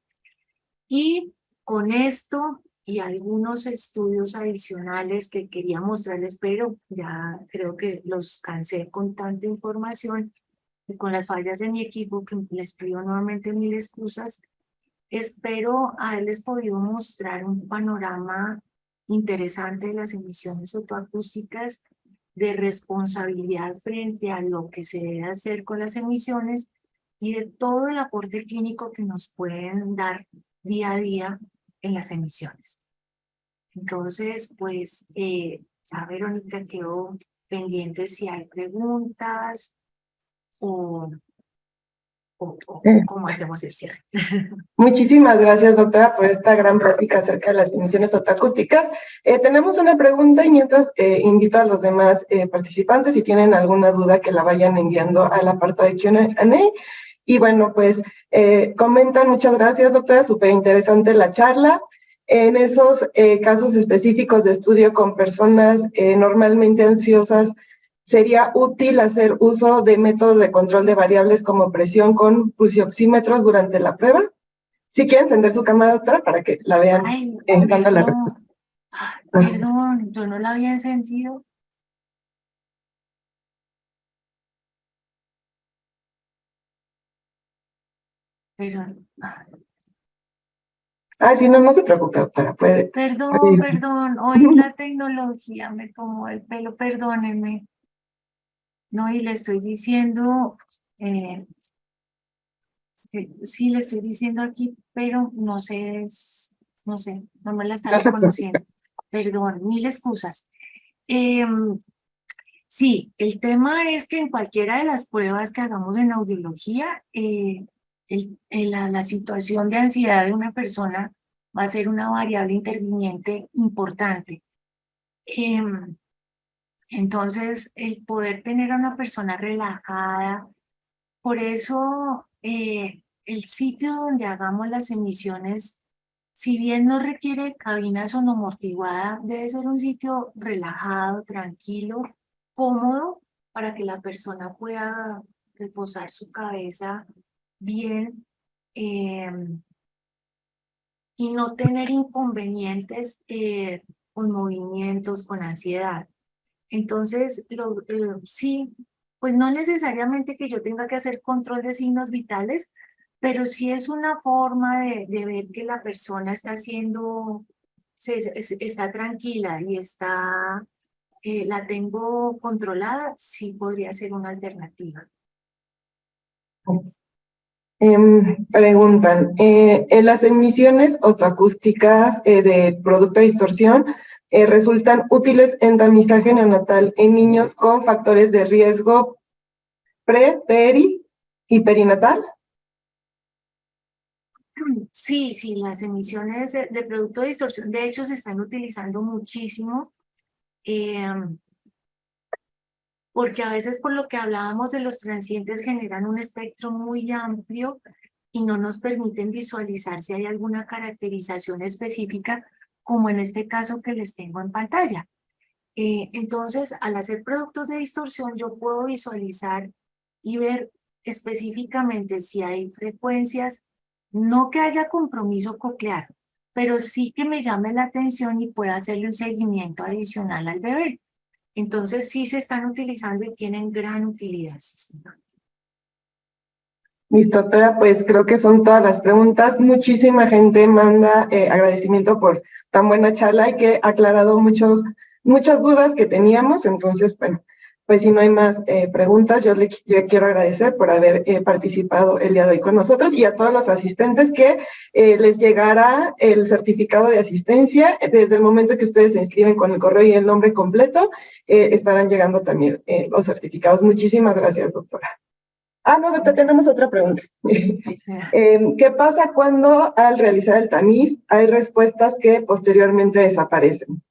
Y con esto y algunos estudios adicionales que quería mostrarles, pero ya creo que los cansé con tanta información y con las fallas de mi equipo, que les pido nuevamente 1.000 excusas. Espero haberles podido mostrar un panorama interesante de las emisiones otoacústicas, de responsabilidad frente a lo que se debe hacer con las emisiones y de todo el aporte clínico que nos pueden dar día a día en las emisiones. Entonces, pues, ya Verónica quedó pendiente si hay preguntas o cómo hacemos el cierre. Muchísimas gracias, doctora, por esta gran plática acerca de las emisiones otoacústicas. Tenemos una pregunta y mientras invito a los demás participantes si tienen alguna duda que la vayan enviando al apartado de Q&A. Y bueno, pues comentan, muchas gracias, doctora, súper interesante la charla. En esos casos específicos de estudio con personas normalmente ansiosas, ¿sería útil hacer uso de métodos de control de variables como presión con pulsioxímetros durante la prueba? Si quieren encender su cámara, doctora, para que la vean dando la respuesta. Perdón, yo no la había encendido. Pero, Sí, no se preocupe, doctora, puede. perdón, hoy la tecnología me tomó el pelo, perdónenme. No, y le estoy diciendo, sí, le estoy diciendo aquí, pero no sé, no me la está reconociendo. Perdón, 1.000 excusas. Sí, el tema es que en cualquiera de las pruebas que hagamos en audiología, la situación de ansiedad de una persona va a ser una variable interviniente importante. Entonces, el poder tener a una persona relajada, por eso el sitio donde hagamos las emisiones, si bien no requiere cabina sonoamortiguada, debe ser un sitio relajado, tranquilo, cómodo, para que la persona pueda reposar su cabeza bien y no tener inconvenientes con movimientos, con ansiedad. Entonces, sí, pues no necesariamente que yo tenga que hacer control de signos vitales, pero sí es una forma de ver que la persona está haciendo, está tranquila y está, la tengo controlada, sí podría ser una alternativa. Preguntan, en las emisiones otoacústicas de producto de distorsión resultan útiles en tamizaje neonatal en niños con factores de riesgo peri y perinatal. Sí, sí, las emisiones de producto de distorsión de hecho se están utilizando muchísimo. Porque a veces por lo que hablábamos de los transientes generan un espectro muy amplio y no nos permiten visualizar si hay alguna caracterización específica, como en este caso que les tengo en pantalla. Entonces, al hacer productos de distorsión, yo puedo visualizar y ver específicamente si hay frecuencias, no que haya compromiso coclear, pero sí que me llame la atención y pueda hacerle un seguimiento adicional al bebé. Entonces sí se están utilizando y tienen gran utilidad. Listo, doctora, pues creo que son todas las preguntas. Muchísima gente manda agradecimiento por tan buena charla y que ha aclarado muchas dudas que teníamos. Entonces, bueno, pues si no hay más preguntas, yo quiero agradecer por haber participado el día de hoy con nosotros y a todos los asistentes que les llegará el certificado de asistencia. Desde el momento que ustedes se inscriben con el correo y el nombre completo, estarán llegando también los certificados. Muchísimas gracias, doctora. No, doctor, tenemos otra pregunta. ¿Qué pasa cuando al realizar el tamiz hay respuestas que posteriormente desaparecen?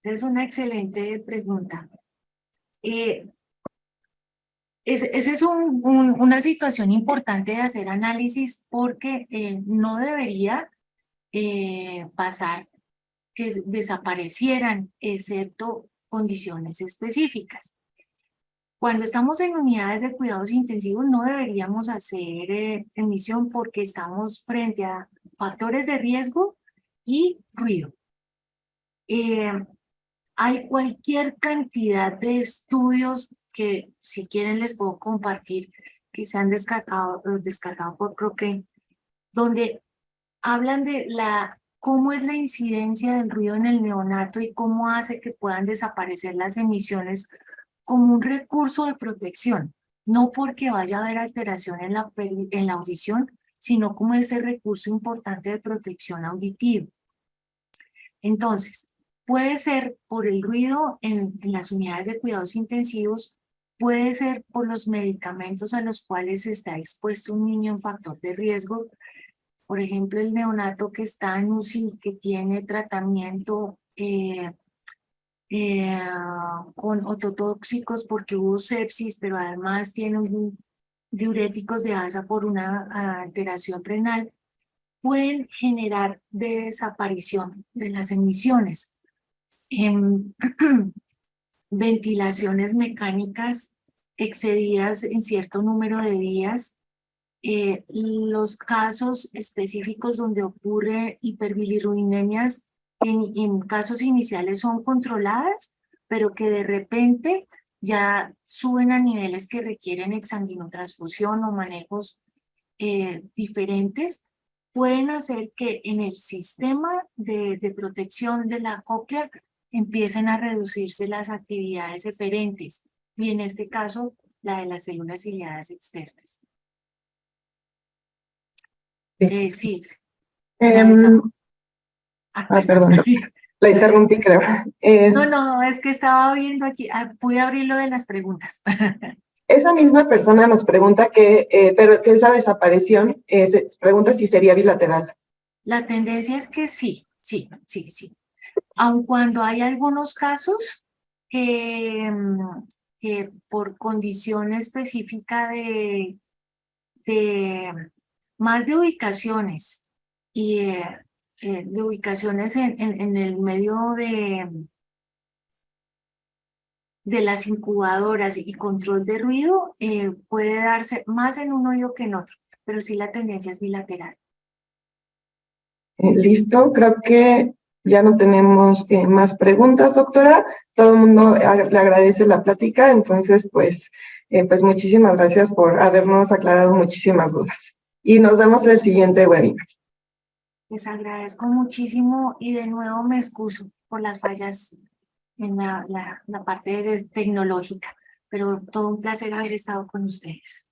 Esa es una excelente pregunta. Esa es una situación importante de hacer análisis porque no debería pasar que desaparecieran, excepto condiciones específicas. Cuando estamos en unidades de cuidados intensivos no deberíamos hacer emisión porque estamos frente a factores de riesgo y ruido. Hay cualquier cantidad de estudios que si quieren les puedo compartir que se han descargado por Cochrane, donde hablan de cómo es la incidencia del ruido en el neonato y cómo hace que puedan desaparecer las emisiones como un recurso de protección, no porque vaya a haber alteración en la audición, sino como ese recurso importante de protección auditiva. Entonces, puede ser por el ruido en las unidades de cuidados intensivos, puede ser por los medicamentos a los cuales está expuesto un niño en factor de riesgo. Por ejemplo, el neonato que está en UCI, que tiene tratamiento con ototóxicos porque hubo sepsis, pero además tiene diuréticos de asa por una alteración renal, pueden generar desaparición de las emisiones. Ventilaciones mecánicas excedidas en cierto número de días, los casos específicos donde ocurre hiperbilirrubinemia en casos iniciales son controladas, pero que de repente ya suben a niveles que requieren exsanguinotransfusión o manejos diferentes, pueden hacer que en el sistema de protección de la cóclea empiecen a reducirse las actividades eferentes y en este caso la de las células ciliadas externas. Sí. Perdón. La interrumpí, creo. No, es que estaba viendo aquí, pude abrir lo de las preguntas. Esa misma persona nos pregunta pero que esa desaparición, se pregunta si sería bilateral. La tendencia es que sí. Aun cuando hay algunos casos que por condición específica de más de ubicaciones y de ubicaciones en el medio de las incubadoras y control de ruido, puede darse más en un oído que en otro, pero sí la tendencia es bilateral. Listo, creo que ya no tenemos más preguntas, doctora. Todo el mundo le agradece la plática, entonces pues muchísimas gracias por habernos aclarado muchísimas dudas. Y nos vemos en el siguiente webinar. Les agradezco muchísimo y de nuevo me excuso por las fallas en la parte tecnológica, pero todo un placer haber estado con ustedes.